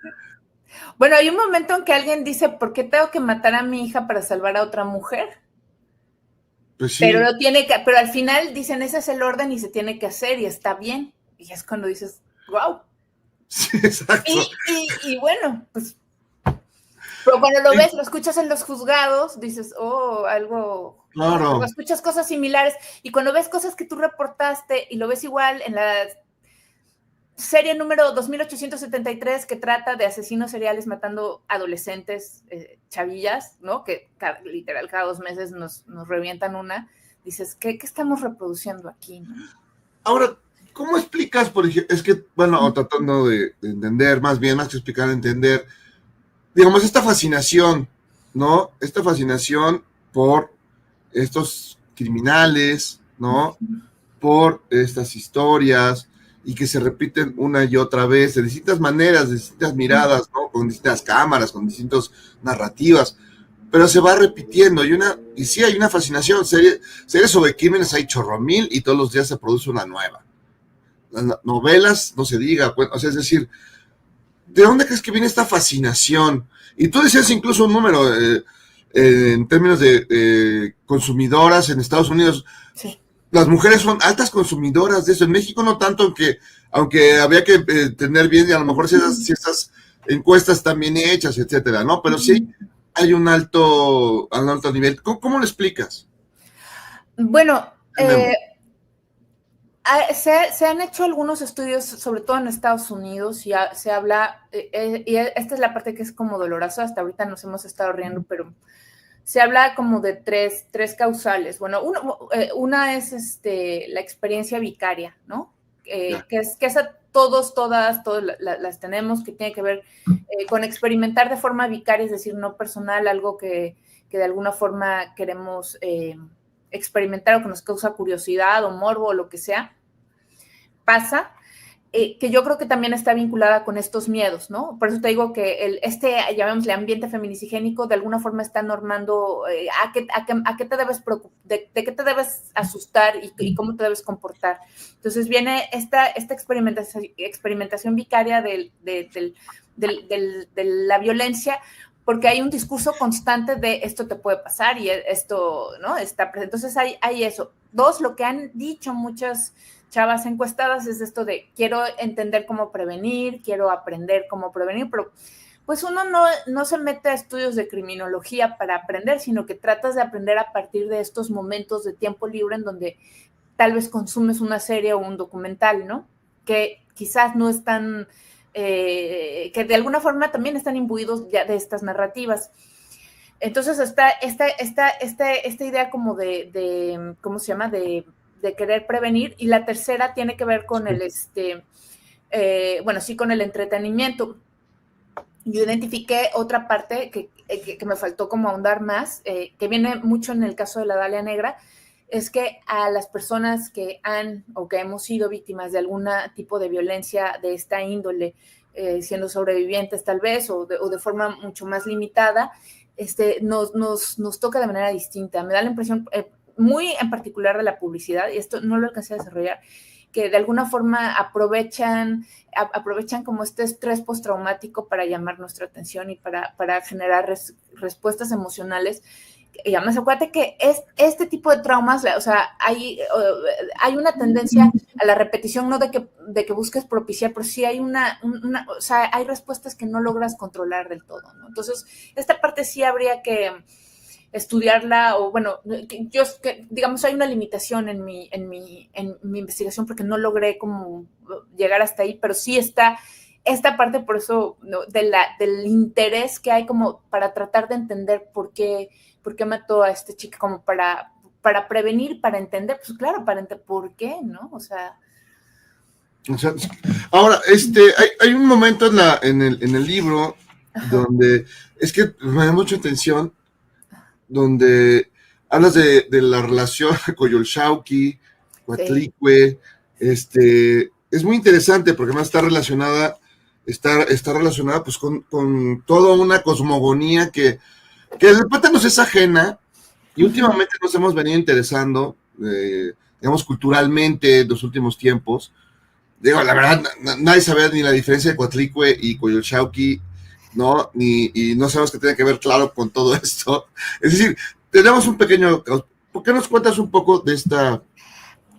Bueno, hay un momento en que alguien dice, ¿por qué tengo que matar a mi hija para salvar a otra mujer? Pues sí. Pero al final dicen, ese es el orden y se tiene que hacer y está bien. Y es cuando dices, wow. Sí, exacto. Y bueno, pues, pero cuando lo ves, lo escuchas en los juzgados, dices, oh, algo, claro. ¿no? Escuchas cosas similares, y cuando ves cosas que tú reportaste y lo ves igual en la serie número 2873, que trata de asesinos seriales matando adolescentes, chavillas, ¿no? Que literal cada 2 meses nos revientan una, dices, ¿qué estamos reproduciendo aquí, no? Ahora, ¿cómo explicas, por ejemplo? Es que, bueno, tratando de entender, más que explicar, entender, digamos, esta fascinación, ¿no? Esta fascinación por estos criminales, ¿no? Por estas historias, y que se repiten una y otra vez, de distintas maneras, de distintas miradas, ¿no? Con distintas cámaras, con distintas narrativas, pero se va repitiendo, y sí hay una fascinación, series sobre crímenes hay chorromil, y todos los días se produce una nueva. Las novelas, no se diga, pues, o sea, es decir, ¿de dónde crees que viene esta fascinación? Y tú decías incluso un número, en términos de consumidoras en Estados Unidos, sí. Las mujeres son altas consumidoras de eso. En México no tanto, aunque había que tener bien, y a lo mejor si esas encuestas están bien hechas, etcétera, ¿no? Pero sí hay un alto nivel. ¿Cómo lo explicas? Bueno, se han hecho algunos estudios, sobre todo en Estados Unidos, y se habla, y esta es la parte que es como dolorosa, hasta ahorita nos hemos estado riendo, pero se habla como de tres causales. Bueno, una es la experiencia vicaria, ¿no? Que esa todas las tenemos, que tiene que ver con experimentar de forma vicaria, es decir, no personal, algo que de alguna forma queremos experimentar o que nos causa curiosidad o morbo o lo que sea. Pasa. Que yo creo que también está vinculada con estos miedos, ¿no? Por eso te digo que llamémosle ambiente feminicigénico, de alguna forma está normando a qué te debes preocupar, de qué te debes asustar y cómo te debes comportar. Entonces viene esta experimentación vicaria de la violencia, porque hay un discurso constante de esto te puede pasar y esto, ¿no? Está presente. Entonces hay eso. 2, lo que han dicho muchas chavas encuestadas es esto de quiero entender cómo prevenir, quiero aprender cómo prevenir, pero pues uno no se mete a estudios de criminología para aprender, sino que tratas de aprender a partir de estos momentos de tiempo libre en donde tal vez consumes una serie o un documental, ¿no? Que quizás no están, que de alguna forma también están imbuidos ya de estas narrativas. Entonces está esta idea como de ¿cómo se llama? De querer prevenir, y la tercera tiene que ver con con el entretenimiento. Yo identifiqué otra parte que me faltó como ahondar más, que viene mucho en el caso de la Dalia Negra, es que a las personas que han o que hemos sido víctimas de algún tipo de violencia de esta índole, siendo sobrevivientes tal vez, o de forma mucho más limitada, nos toca de manera distinta. Me da la impresión, muy en particular de la publicidad, y esto no lo alcancé a desarrollar, que de alguna forma aprovechan como este estrés postraumático para llamar nuestra atención y para generar respuestas emocionales. Y además, acuérdate que este tipo de traumas, o sea, hay una tendencia a la repetición, no de que busques propiciar, pero sí hay o sea, hay respuestas que no logras controlar del todo, ¿no? Entonces, esta parte sí habría que estudiarla, o bueno, digamos, hay una limitación en mi investigación porque no logré como llegar hasta ahí, pero sí está esta parte, por eso, ¿no? del interés que hay como para tratar de entender por qué mató a este chico, como para para prevenir, para entender, pues claro, para entender por qué, ¿no? O sea, ahora, hay un momento en el libro donde, es que me da mucha atención, donde hablas de la relación Coyolxauhqui, Coatlicue, es muy interesante porque además está relacionada pues con toda una cosmogonía que de repente nos es ajena y últimamente nos hemos venido interesando, digamos, culturalmente en los últimos tiempos. Digo, la verdad, nadie sabe ni la diferencia de Coatlicue y Coyolxauhqui, ¿no? Y no sabemos que tiene que ver, claro, con todo esto. Es decir, tenemos un pequeño... ¿Por qué nos cuentas un poco de esta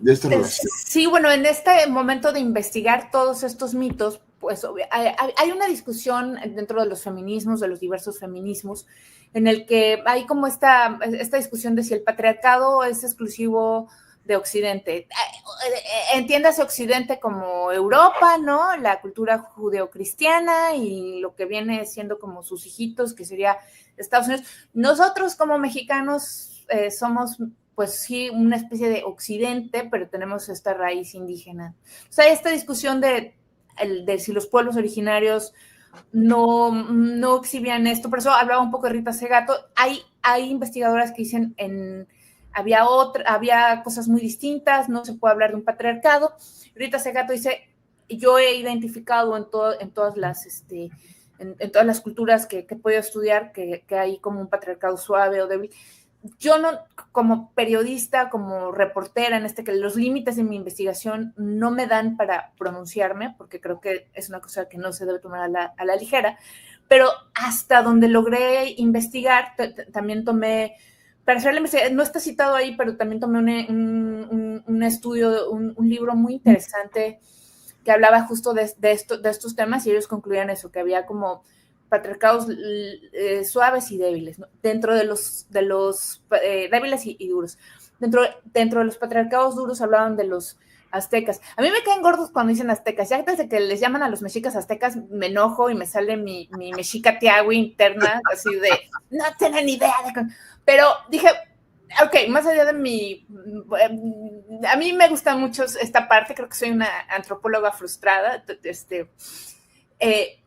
relación? Sí, bueno, en este momento de investigar todos estos mitos, pues hay una discusión dentro de los feminismos, de los diversos feminismos, en el que hay como esta discusión de si el patriarcado es exclusivo de Occidente. Entiéndase Occidente como Europa, ¿no? La cultura judeocristiana y lo que viene siendo como sus hijitos, que sería Estados Unidos. Nosotros como mexicanos somos, pues sí, una especie de Occidente, pero tenemos esta raíz indígena. O sea, esta discusión de si los pueblos originarios no exhibían esto, por eso hablaba un poco de Rita Segato. Hay investigadoras que dicen había cosas muy distintas, no se puede hablar de un patriarcado. Rita Segato dice, yo he identificado en todas las culturas que he podido estudiar que hay como un patriarcado suave o débil. Yo no, como periodista, como reportera, que los límites de mi investigación no me dan para pronunciarme, porque creo que es una cosa que no se debe tomar a la ligera, pero hasta donde logré investigar, también tomé, para hacer la investigación, no está citado ahí, pero también tomé un estudio, un libro muy interesante que hablaba justo de estos temas, y ellos concluían eso, que había como patriarcados suaves y débiles, ¿no? Dentro de los débiles y duros. Dentro de los patriarcados duros hablaban de los aztecas. A mí me caen gordos cuando dicen aztecas. Ya desde que les llaman a los mexicas aztecas, me enojo y me sale mi mexica tiagüe interna, así de, no tienen idea de... Pero dije, ok, más allá de a mí me gusta mucho esta parte, creo que soy una antropóloga frustrada,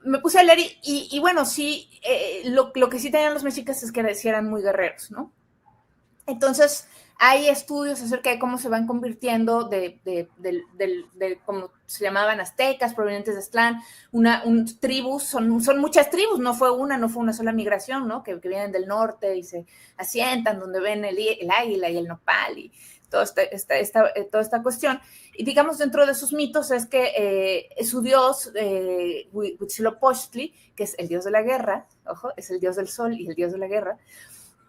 me puse a leer y bueno, sí, lo que sí tenían los mexicas es que sí eran muy guerreros, ¿no? Entonces, hay estudios acerca de cómo se van convirtiendo de cómo se llamaban aztecas, provenientes de Aztlán, tribus, son muchas tribus, no fue una sola migración, ¿no? Que vienen del norte y se asientan donde ven el águila y el nopal y toda esta cuestión. Y digamos, dentro de sus mitos es que su dios, Huitzilopochtli, que es el dios de la guerra, ojo, es el dios del sol y el dios de la guerra,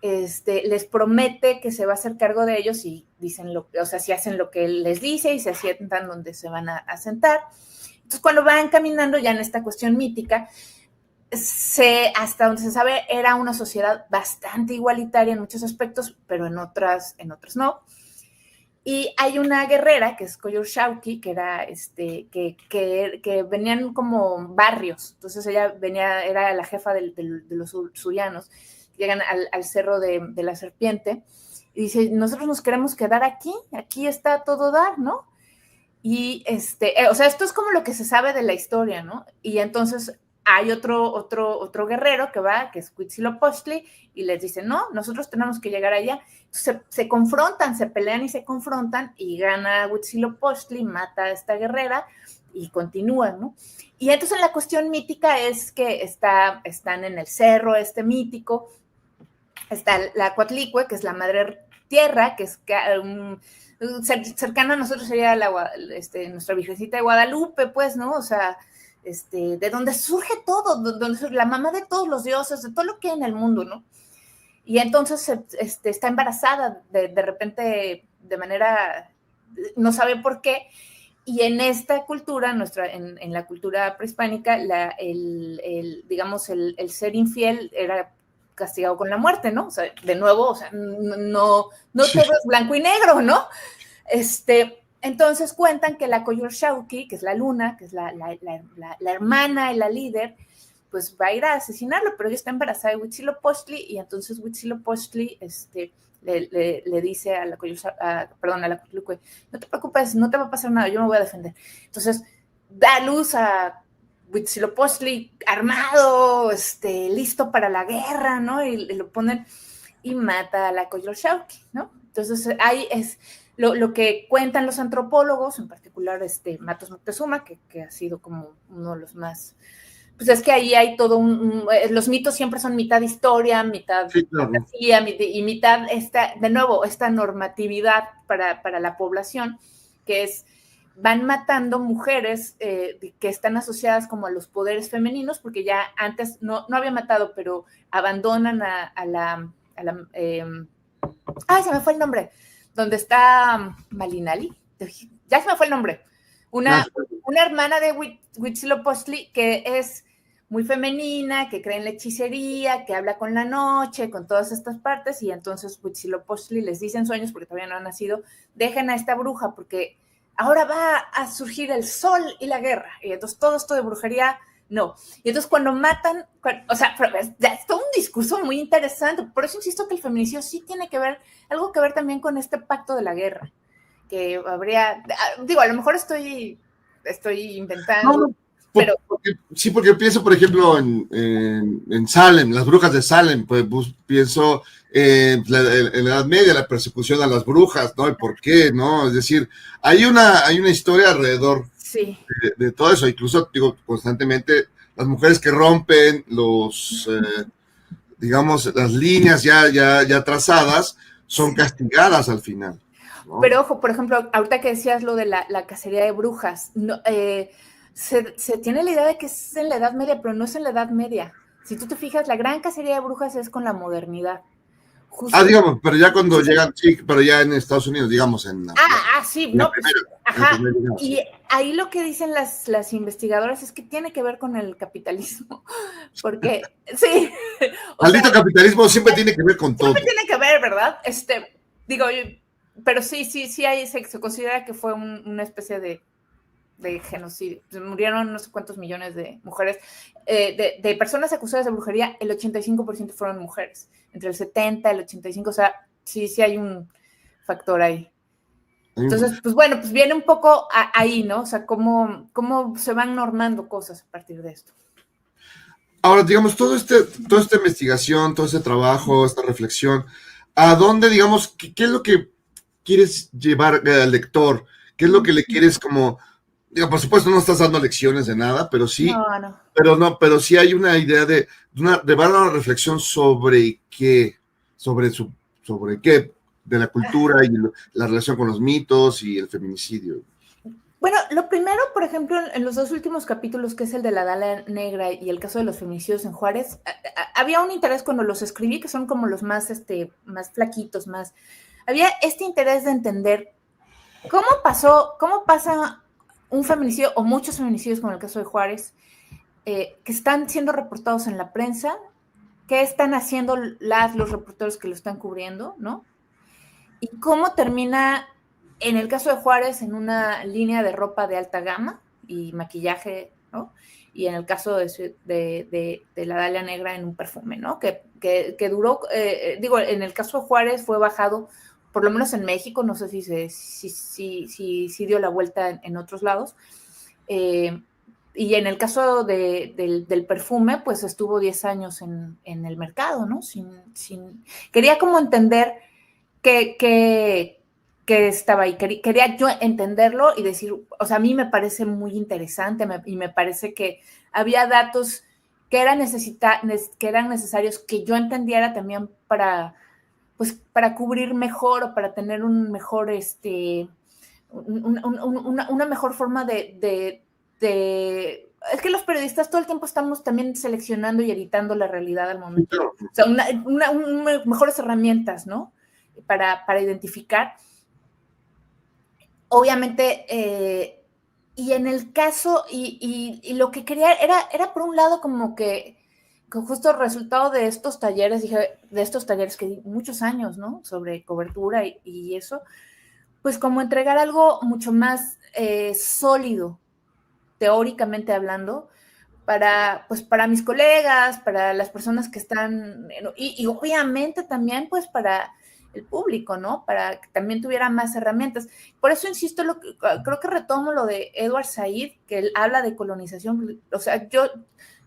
les promete que se va a hacer cargo de ellos y dicen si hacen lo que él les dice y se asientan donde se van a sentar. Entonces, cuando van caminando ya en esta cuestión mítica, hasta donde se sabe, era una sociedad bastante igualitaria en muchos aspectos, pero en otras no. Y hay una guerrera, que es Coyolxauhqui, que era que venían como barrios. Entonces ella era la jefa de los suyanos. Llegan al cerro de la serpiente y dice, nosotros nos queremos quedar aquí está todo dar, ¿no? Y o sea, esto es como lo que se sabe de la historia, ¿no? Y entonces hay otro guerrero que es Huitzilopochtli, y les dice, no, nosotros tenemos que llegar allá. Entonces, se confrontan, se pelean y se confrontan, y gana Huitzilopochtli, mata a esta guerrera, y continúan, ¿no? Y entonces la cuestión mítica es que están en el cerro mítico, está la Coatlicue, que es la madre tierra, que es cercana a nosotros sería nuestra Virgencita de Guadalupe, pues, ¿no? O sea, de donde surge todo, donde surge la mamá de todos los dioses, de todo lo que hay en el mundo, ¿no? Y entonces está embarazada de repente, de manera, no sabe por qué, y en esta cultura, en la cultura prehispánica, digamos, el ser infiel era castigado con la muerte, ¿no? O sea, de nuevo, o sea, no todo es blanco y negro, ¿no? Entonces cuentan que la Coyolxauhqui, que es la luna, que es la hermana y la líder, pues va a ir a asesinarlo, pero ella está embarazada de Huitzilopochtli, y entonces Huitzilopochtli le dice a la Coyolxauhqui, no te preocupes, no te va a pasar nada, yo me voy a defender. Entonces, da luz a Huitzilopochtli armado, listo para la guerra, ¿no? Y lo ponen y mata a la Coyolxauhqui, ¿no? Entonces, ahí es lo que cuentan los antropólogos, en particular Matos Moctezuma, que ha sido como uno de los más... Pues es que ahí hay todo los mitos siempre son mitad historia, mitad fantasía, y mitad de nuevo, esta normatividad para la población, que es, van matando mujeres que están asociadas como a los poderes femeninos, porque ya antes no había matado, pero abandonan a la se me fue el nombre, donde está Malinali, ya se me fue el nombre, una hermana de Huitzilopochtli que es muy femenina, que cree en la hechicería, que habla con la noche, con todas estas partes, y entonces Huitzilopochtli les dice en sueños, porque todavía no han nacido, dejen a esta bruja, porque ahora va a surgir el sol y la guerra, y entonces todo esto de brujería, no. Y entonces cuando matan, es todo un discurso muy interesante, por eso insisto que el feminicidio sí tiene algo que ver también con este pacto de la guerra, que habría, a lo mejor estoy inventando, no, pero... Porque pienso, por ejemplo, en Salem, las brujas de Salem, pues pienso en la Edad Media, la persecución a las brujas, ¿no? El por qué, ¿no? Es decir, hay una historia alrededor de todo eso, incluso, digo, constantemente, las mujeres que rompen digamos, las líneas ya trazadas, son castigadas al final, ¿no? Pero ojo, por ejemplo, ahorita que decías lo de la cacería de brujas, no, se tiene la idea de que es en la Edad Media, pero no es en la Edad Media. Si tú te fijas, la gran cacería de brujas es con la modernidad. Digamos, pero ya cuando llegan, sí, pero ya en Estados Unidos, digamos, sí, no, y ahí lo que dicen las investigadoras es que tiene que ver con el capitalismo, porque, sí. Maldito capitalismo siempre tiene que ver con todo. Siempre tiene que ver, ¿verdad? Pero sí se considera que fue una especie de genocidio. Murieron no sé cuántos millones de mujeres, de personas acusadas de brujería, el 85% fueron mujeres, entre el 70 y el 85, o sea, sí hay un factor ahí. Entonces, pues bueno, pues viene un poco ahí, ¿no? O sea, cómo se van normando cosas a partir de esto. Ahora, digamos, toda esta investigación, todo este trabajo, esta reflexión, ¿a dónde, digamos, qué es lo que quieres llevar al lector? ¿Qué es lo que le quieres como... Digo, por supuesto, no estás dando lecciones de nada, pero sí, no. Pero sí hay una idea de dar una reflexión sobre qué, de la cultura y la relación con los mitos y el feminicidio. Bueno, lo primero, por ejemplo, en los dos últimos capítulos, que es el de la Dalia Negra y el caso de los feminicidios en Juárez, había un interés cuando los escribí, que son como los más flaquitos, había este interés de entender cómo pasa un feminicidio o muchos feminicidios, como el caso de Juárez, que están siendo reportados en la prensa, qué están haciendo los reporteros que lo están cubriendo, ¿no? Y cómo termina, en el caso de Juárez, en una línea de ropa de alta gama y maquillaje, ¿no? Y en el caso de la Dalia Negra, en un perfume, ¿no? Que duró, en el caso de Juárez fue bajado, por lo menos en México, no sé si dio la vuelta en otros lados, y en el caso del perfume, pues estuvo 10 años en el mercado, ¿no? Quería como entender que estaba ahí, quería yo entenderlo y decir, o sea, a mí me parece muy interesante y me parece que había datos que eran necesarios que yo entendiera también para cubrir mejor o para tener un mejor, una mejor forma de es que los periodistas todo el tiempo estamos también seleccionando y editando la realidad al momento. O sea, mejores herramientas, ¿no? Para identificar. Obviamente, y en el caso, y lo que quería era por un lado como que justo el resultado de estos talleres, que di muchos años, ¿no? Sobre cobertura y eso, pues como entregar algo mucho más sólido, teóricamente hablando, para mis colegas, para las personas que están, y obviamente también pues para público, ¿no? Para que también tuviera más herramientas. Por eso insisto, creo que retomo lo de Edward Said, que él habla de colonización. O sea, yo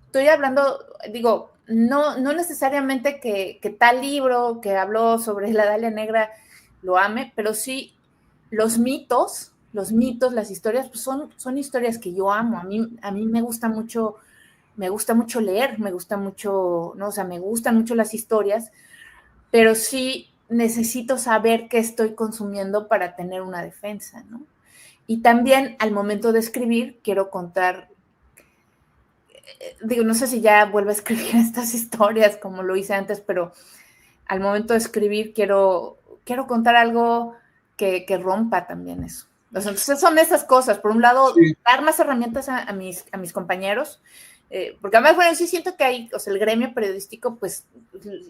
estoy hablando, digo, no necesariamente que tal libro que habló sobre la Dalia Negra lo ame, pero sí los mitos, las historias, pues son historias que yo amo. A mí me gusta mucho leer, me gusta mucho, ¿no? O sea, me gustan mucho las historias, pero sí necesito saber qué estoy consumiendo para tener una defensa, ¿no? Y también al momento de escribir quiero contar, digo, no sé si ya vuelvo a escribir estas historias como lo hice antes, pero al momento de escribir quiero contar algo que rompa también eso. Entonces son esas cosas. Por un lado, sí, dar más herramientas a mis compañeros, porque además, bueno, sí siento que hay, o sea, el gremio periodístico, pues,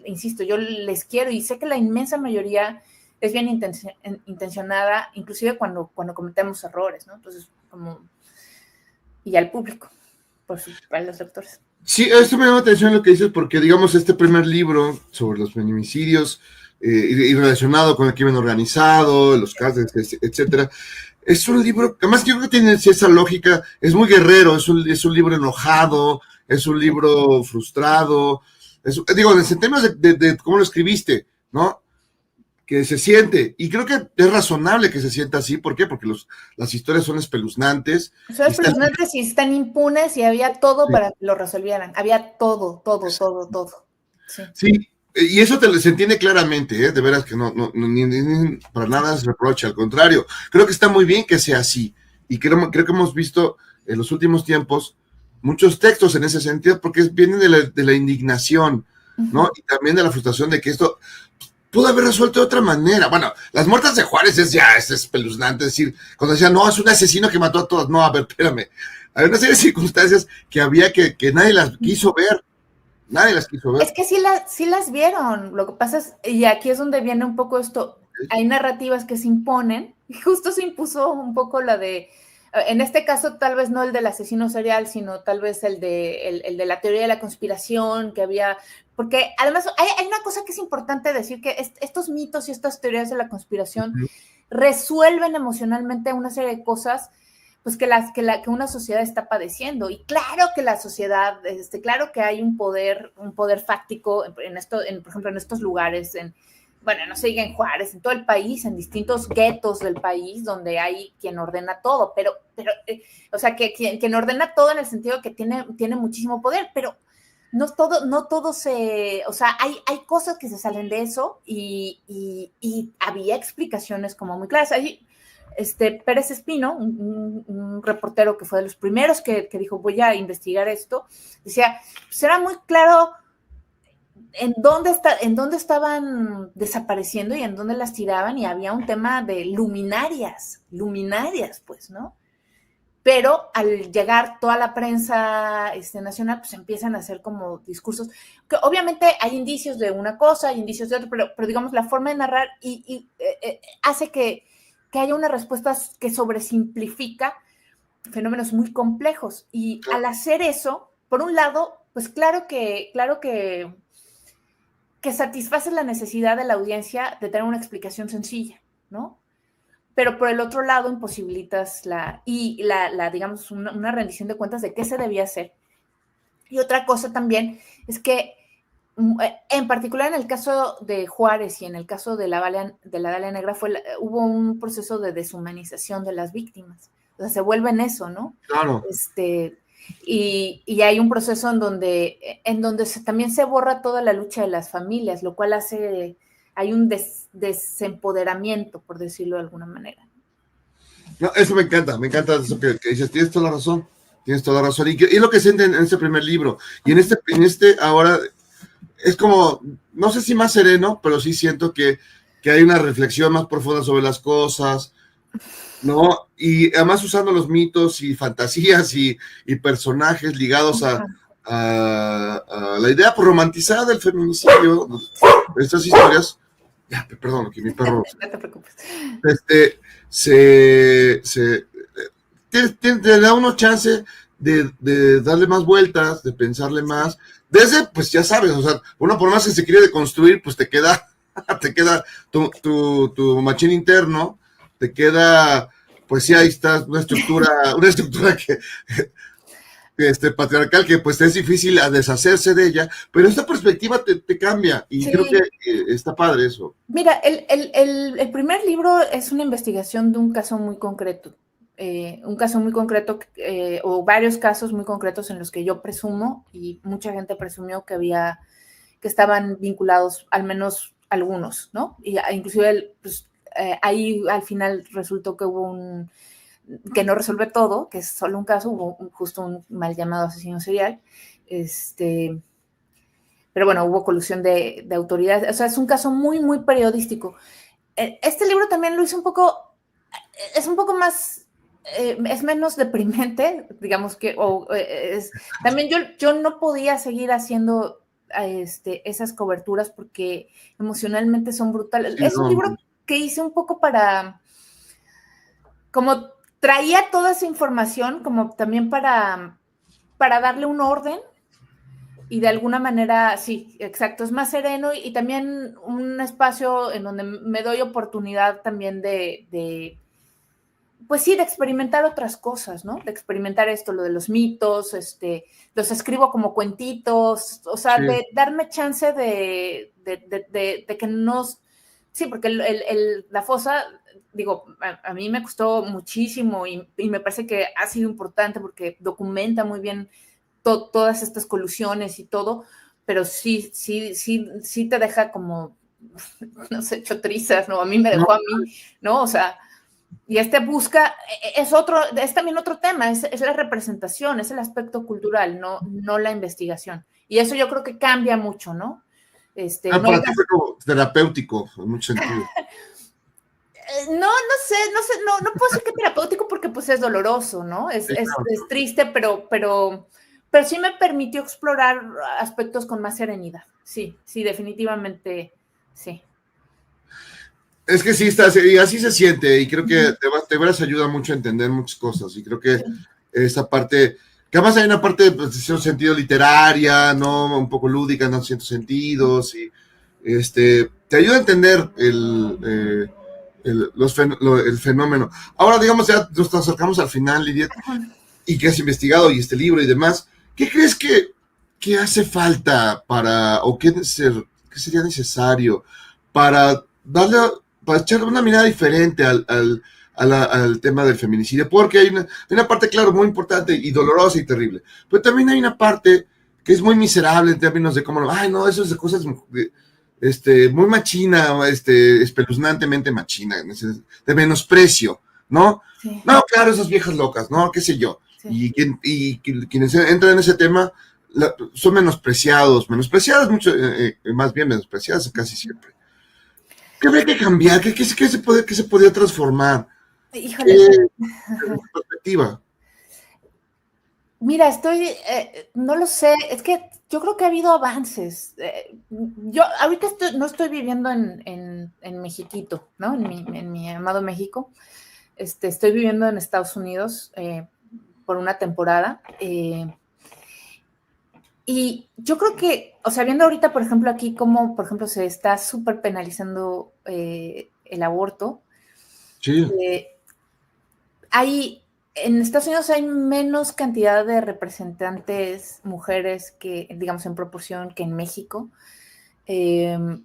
insisto, yo les quiero y sé que la inmensa mayoría es bien intencionada, inclusive cuando cometemos errores, ¿no? Entonces, y al público, para los lectores. Sí, esto me llama la atención lo que dices, porque, digamos, este primer libro sobre los feminicidios y relacionado con el crimen organizado, los casos, etcétera, es un libro, además yo creo que tiene esa lógica, es muy guerrero, es un libro enojado, es un libro frustrado, digo, en términos de cómo lo escribiste, ¿no? Que se siente, y creo que es razonable que se sienta así. ¿Por qué? Porque las historias son espeluznantes. Son espeluznantes y están impunes, y había todo, sí, para que lo resolvieran. Había todo. Sí. Sí, y eso se entiende claramente, ¿eh? De veras que no ni para nada es reproche, al contrario. Creo que está muy bien que sea así, y creo que hemos visto en los últimos tiempos muchos textos en ese sentido, porque vienen de la indignación, ¿no? Uh-huh. Y también de la frustración de que esto pudo haber resuelto de otra manera. Bueno, las muertas de Juárez es espeluznante, es decir, cuando decían, no, es un asesino que mató a todos. No, a ver, espérame. Hay una serie de circunstancias que había que nadie las quiso ver. Nadie las quiso ver. Es que sí las vieron. Lo que pasa es, y aquí es donde viene un poco esto, hay narrativas que se imponen, y justo se impuso un poco la de, en este caso tal vez no el del asesino serial, sino tal vez el de la teoría de la conspiración que había, porque además hay una cosa que es importante decir, que estos mitos y estas teorías de la conspiración resuelven emocionalmente una serie de cosas, pues que una sociedad está padeciendo. Y claro que la sociedad, claro que hay un poder fáctico por ejemplo, en estos lugares, bueno, no sé, en Juárez, en todo el país, en distintos guetos del país, donde hay quien ordena todo, pero o sea, que quien ordena todo en el sentido que tiene muchísimo poder, pero no todo se, o sea, hay cosas que se salen de eso, y había explicaciones como muy claras. Ahí, Pérez Espino, un reportero que fue de los primeros que dijo, voy a investigar esto, decía, pues era muy claro en dónde estaban desapareciendo y en dónde las tiraban, y había un tema de luminarias, pues, ¿no? Pero al llegar toda la prensa nacional, pues empiezan a hacer como discursos, que obviamente hay indicios de una cosa, hay indicios de otra, pero digamos, la forma de narrar hace que haya una respuesta que sobresimplifica fenómenos muy complejos. Y al hacer eso, por un lado, pues claro que satisface la necesidad de la audiencia de tener una explicación sencilla, ¿no? Pero por el otro lado imposibilitas digamos, una rendición de cuentas de qué se debía hacer. Y otra cosa también es que, en particular en el caso de Juárez y en el caso de la Dalia Negra, hubo un proceso de deshumanización de las víctimas. O sea, se vuelve en eso, ¿no? Claro. Y hay un proceso en donde también se borra toda la lucha de las familias, lo cual hay un desempoderamiento, por decirlo de alguna manera. No, eso me encanta eso que dices, tienes toda la razón. Y lo que siente en este primer libro, y en este ahora es como, no sé si más sereno, pero sí siento que hay una reflexión más profunda sobre las cosas, ¿no? Y además usando los mitos y fantasías y personajes ligados a la idea romantizada del feminicidio, estas historias. Perdón, aquí mi perro. No te preocupes. Te da uno chance de darle más vueltas, de pensarle más. Desde, pues ya sabes, o sea, uno por más que se quiere deconstruir, pues te queda te queda tu machín interno, te queda, pues sí, ahí está una estructura que patriarcal, que pues es difícil a deshacerse de ella, pero esta perspectiva te cambia, y Sí. creo que está padre eso. Mira, el primer libro es una investigación de un caso muy concreto. O varios casos muy concretos en los que yo presumo, y mucha gente presumió que estaban vinculados, al menos algunos, ¿no? Y inclusive ahí al final resultó que no resuelve todo, que es solo un caso, hubo justo un mal llamado asesino serial, pero bueno, hubo colusión de autoridades, o sea, es un caso muy, muy periodístico. Este libro también lo hizo es un poco más, es menos deprimente, digamos que, también yo no podía seguir haciendo esas coberturas porque emocionalmente son brutales. Sí, Es un no, libro que hice un poco como traía toda esa información, como también para darle un orden. Y de alguna manera, sí, exacto, es más sereno y también un espacio en donde me doy oportunidad también pues sí, de experimentar otras cosas, ¿no? De experimentar esto, lo de los mitos, los escribo como cuentitos, o sea, sí. de darme chance de que no, sí, porque la fosa, digo, a mí me costó muchísimo y me parece que ha sido importante porque documenta muy bien todas estas colusiones y todo, pero sí te deja como, no sé, hecho trizas, ¿no? A mí me dejó a mí, ¿no? O sea, y es también otro tema, es la representación, es el aspecto cultural, no la investigación. Y eso yo creo que cambia mucho, ¿no? No, Para ti fue como terapéutico, en mucho sentido. no sé, no puedo decir que terapéutico porque pues es doloroso, ¿no? Es Sí, claro. triste, pero sí me permitió explorar aspectos con más serenidad. Sí, definitivamente, sí. Es que sí, y así se siente, y creo que de veras ayuda mucho a entender muchas cosas, y creo que Sí. esa parte, que además hay una parte, pues, de cierto sentido literaria, ¿no? Un poco lúdica en ciertos sentidos, y te ayuda a entender el fenómeno. Ahora, digamos, ya nos acercamos al final, Lidia, y que has investigado, y este libro y demás, ¿qué crees que hace falta o qué sería necesario para para echarle una mirada diferente al tema del feminicidio? Porque hay una parte, claro, muy importante y dolorosa y terrible, pero también hay una parte que es muy miserable en términos de cómo, ay, no, eso es de cosas muy machina, espeluznantemente machina, de menosprecio, ¿no? Sí. No, claro, esas viejas locas, ¿no? ¿Qué sé yo? Sí. Y quienes entran en ese tema son menospreciadas mucho, más bien menospreciadas casi siempre. ¿Qué habría que cambiar? ¿Qué se podría transformar? ¿Qué Híjole. perspectiva? Mira, no lo sé, es que yo creo que ha habido avances. Yo ahorita no estoy viviendo en Mexiquito, ¿no? En mi amado México. Estoy viviendo en Estados Unidos por una temporada. Y yo creo que, o sea, viendo ahorita, por ejemplo, aquí cómo, por ejemplo, se está súper penalizando el aborto, Sí, en Estados Unidos hay menos cantidad de representantes mujeres que, digamos, en proporción que en México. Hay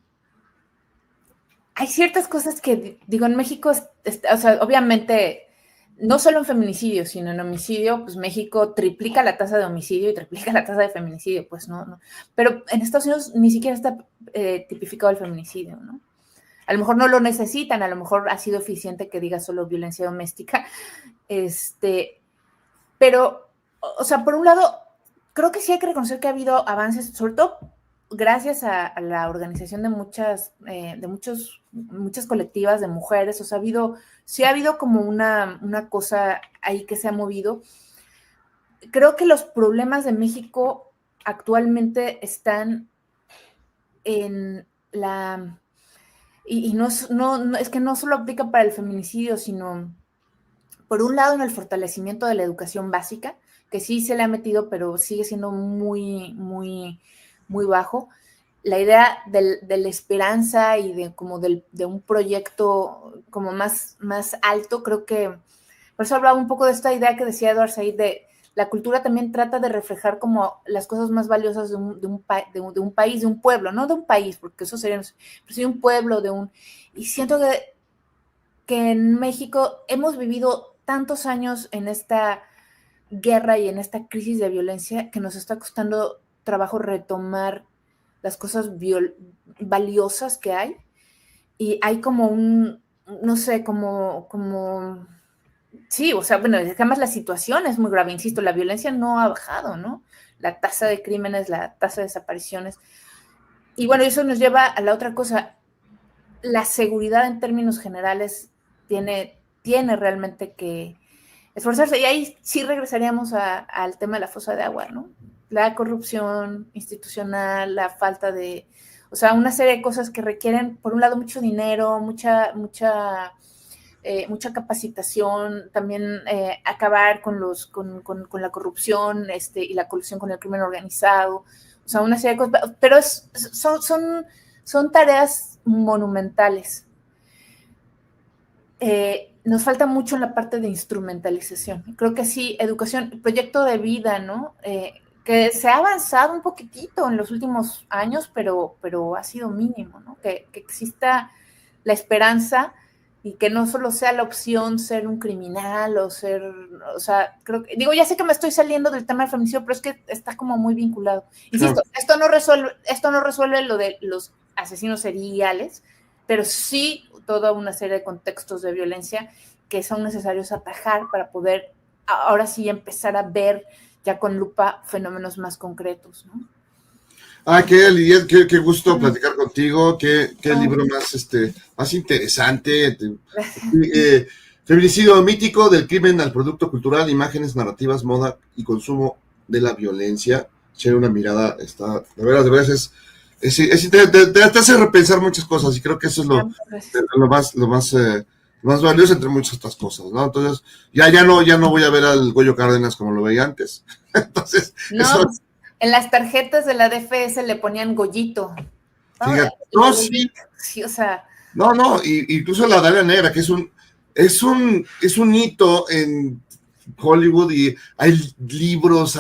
ciertas cosas que, digo, en México, o sea, obviamente, no solo en feminicidio, sino en homicidio, pues México triplica la tasa de homicidio y triplica la tasa de feminicidio, pues no. Pero en Estados Unidos ni siquiera está tipificado el feminicidio, ¿no? A lo mejor no lo necesitan, a lo mejor ha sido eficiente que diga solo violencia doméstica, pero, o sea, por un lado, creo que sí hay que reconocer que ha habido avances, sobre todo gracias a la organización de muchas colectivas de mujeres, o sea, sí ha habido como una cosa ahí que se ha movido. Creo que los problemas de México actualmente están en y no es que no solo aplica para el feminicidio, sino por un lado en el fortalecimiento de la educación básica, que sí se le ha metido, pero sigue siendo muy, muy, muy bajo. la idea de la esperanza y de un proyecto como más alto, creo que por eso hablaba un poco de esta idea que decía Edward Said de la cultura también trata de reflejar como las cosas más valiosas de un país, de un pueblo, no de un país, porque eso sería, pero sí de un pueblo, y siento que en México hemos vivido tantos años en esta guerra y en esta crisis de violencia que nos está costando trabajo retomar las cosas valiosas que hay, y hay como no sé, como sí, o sea, bueno, además la situación es muy grave, insisto, la violencia no ha bajado, ¿no? La tasa de crímenes, la tasa de desapariciones. Y bueno, eso nos lleva a la otra cosa. La seguridad en términos generales tiene realmente que esforzarse. Y ahí sí regresaríamos al tema de la fosa de agua, ¿no? La corrupción institucional, la falta de, o sea, una serie de cosas que requieren, por un lado, mucho dinero, mucha capacitación, también acabar con la corrupción y la colusión con el crimen organizado, o sea, una serie de cosas, pero son tareas monumentales. Nos falta mucho en la parte de instrumentalización. Creo que sí, educación, proyecto de vida, ¿no? Que se ha avanzado un poquitito en los últimos años, pero ha sido mínimo, ¿no? Que exista la esperanza y que no solo sea la opción ser un criminal o sea, creo que, digo, ya sé que me estoy saliendo del tema del feminicidio, pero es que está como muy vinculado. Insisto, claro. Esto no resuelve lo de los asesinos seriales, pero sí toda una serie de contextos de violencia que son necesarios atajar para poder ahora sí empezar a ver ya con lupa fenómenos más concretos, ¿no? Lidia, qué gusto platicar contigo, qué libro más interesante. Feminicidio mítico, del crimen al producto cultural, imágenes, narrativas, moda y consumo de la violencia. Echar una mirada, de veras te hace repensar muchas cosas, y creo que eso es lo más valioso entre muchas otras cosas, ¿no? Entonces, ya no voy a ver al Goyo Cárdenas como lo veía antes. Entonces, no. En las tarjetas de la DFS le ponían Goyito. Fíjate, sí. Sí, o sea. No, incluso la Dalia Negra, que es un hito en Hollywood, y hay libros,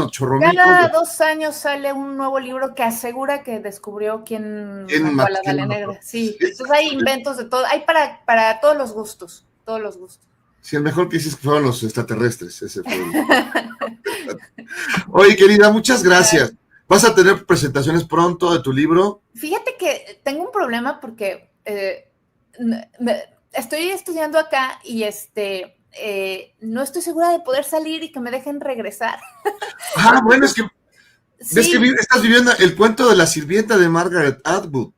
chorromitos. Cada 2 años sale un nuevo libro que asegura que descubrió quién mató a la Dalia Negra. Sí, entonces hay inventos de todo, hay para todos los gustos, Sí, el mejor que dices que fueron los extraterrestres, ese fue. Oye, querida, muchas gracias. ¿Vas a tener presentaciones pronto de tu libro? Fíjate que tengo un problema porque estoy estudiando acá y no estoy segura de poder salir y que me dejen regresar. Bueno, es que sí. Ves que estás viviendo el cuento de la sirvienta de Margaret Atwood.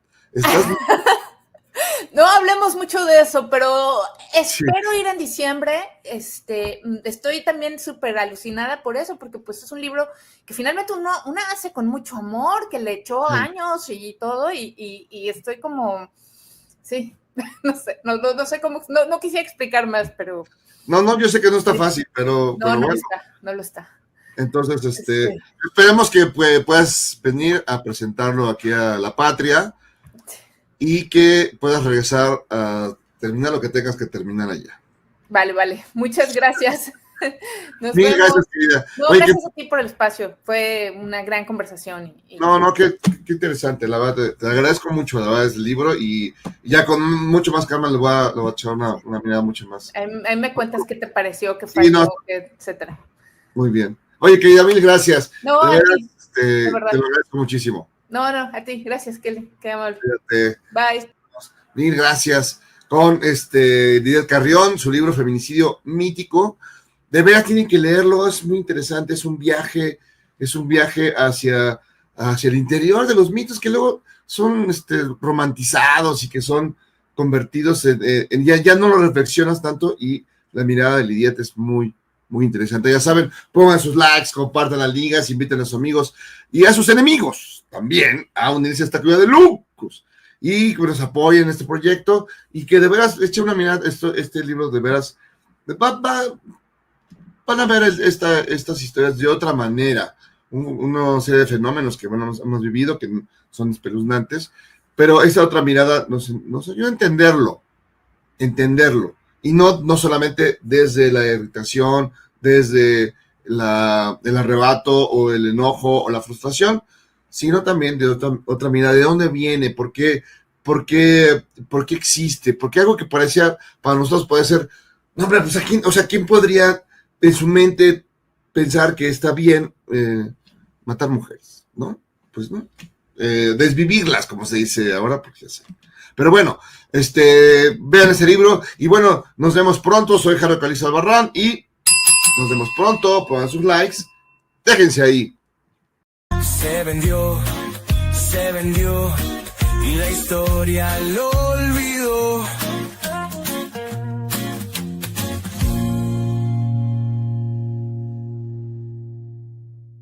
No hablemos mucho de eso, pero espero ir en diciembre. Estoy también súper alucinada por eso, porque pues es un libro que finalmente uno hace con mucho amor, que le echó años y todo, y estoy como, sí, no sé cómo, no quisiera explicar más, pero... No, yo sé que no está fácil, pero bueno. No lo está. Entonces, esperemos que puedas venir a presentarlo aquí a la patria y que puedas regresar a terminar lo que tengas que terminar allá. Vale. Muchas gracias. Mil gracias, querida. Gracias a ti por el espacio. Fue una gran conversación. Qué interesante. La verdad, te agradezco mucho, la verdad, el libro, y ya con mucho más calma le voy a echar una mirada mucho más. Ahí me cuentas qué te pareció, qué falló, etcétera. Muy bien. Oye, querida, mil gracias. No, a ti. Te lo agradezco muchísimo. No, a ti. Gracias, Kelly. Qué amable. Cuídate. Bye. Mil gracias. Con Lidia Carrión, su libro Feminicidio Mítico. De veras tienen que leerlo, es muy interesante, es un viaje hacia el interior de los mitos que luego son romantizados y que son convertidos en ya no lo reflexionas tanto, y la mirada de Lidia es muy, muy interesante. Ya saben, pongan sus likes, compartan las ligas, inviten a sus amigos y a sus enemigos también a unirse a esta club de locos, y que nos apoyen en este proyecto, y que de veras echen una mirada. Este libro de veras van a ver estas historias de otra manera, una serie de fenómenos que, bueno, hemos vivido, que son espeluznantes, pero esa otra mirada nos ayuda a entenderlo, y no solamente desde la irritación, desde el arrebato o el enojo o la frustración, sino también de otra mirada, de dónde viene, por qué existe, porque algo que parecía, para nosotros puede ser, no, hombre, pues ¿quién podría en su mente pensar que está bien matar mujeres? ¿No? Pues no. Desvivirlas, como se dice ahora, porque ya sé. Pero bueno, vean ese libro, y bueno, nos vemos pronto. Soy Jaro Calizo Albarrán, y nos vemos pronto. Pongan sus likes, déjense ahí. Se vendió, y la historia lo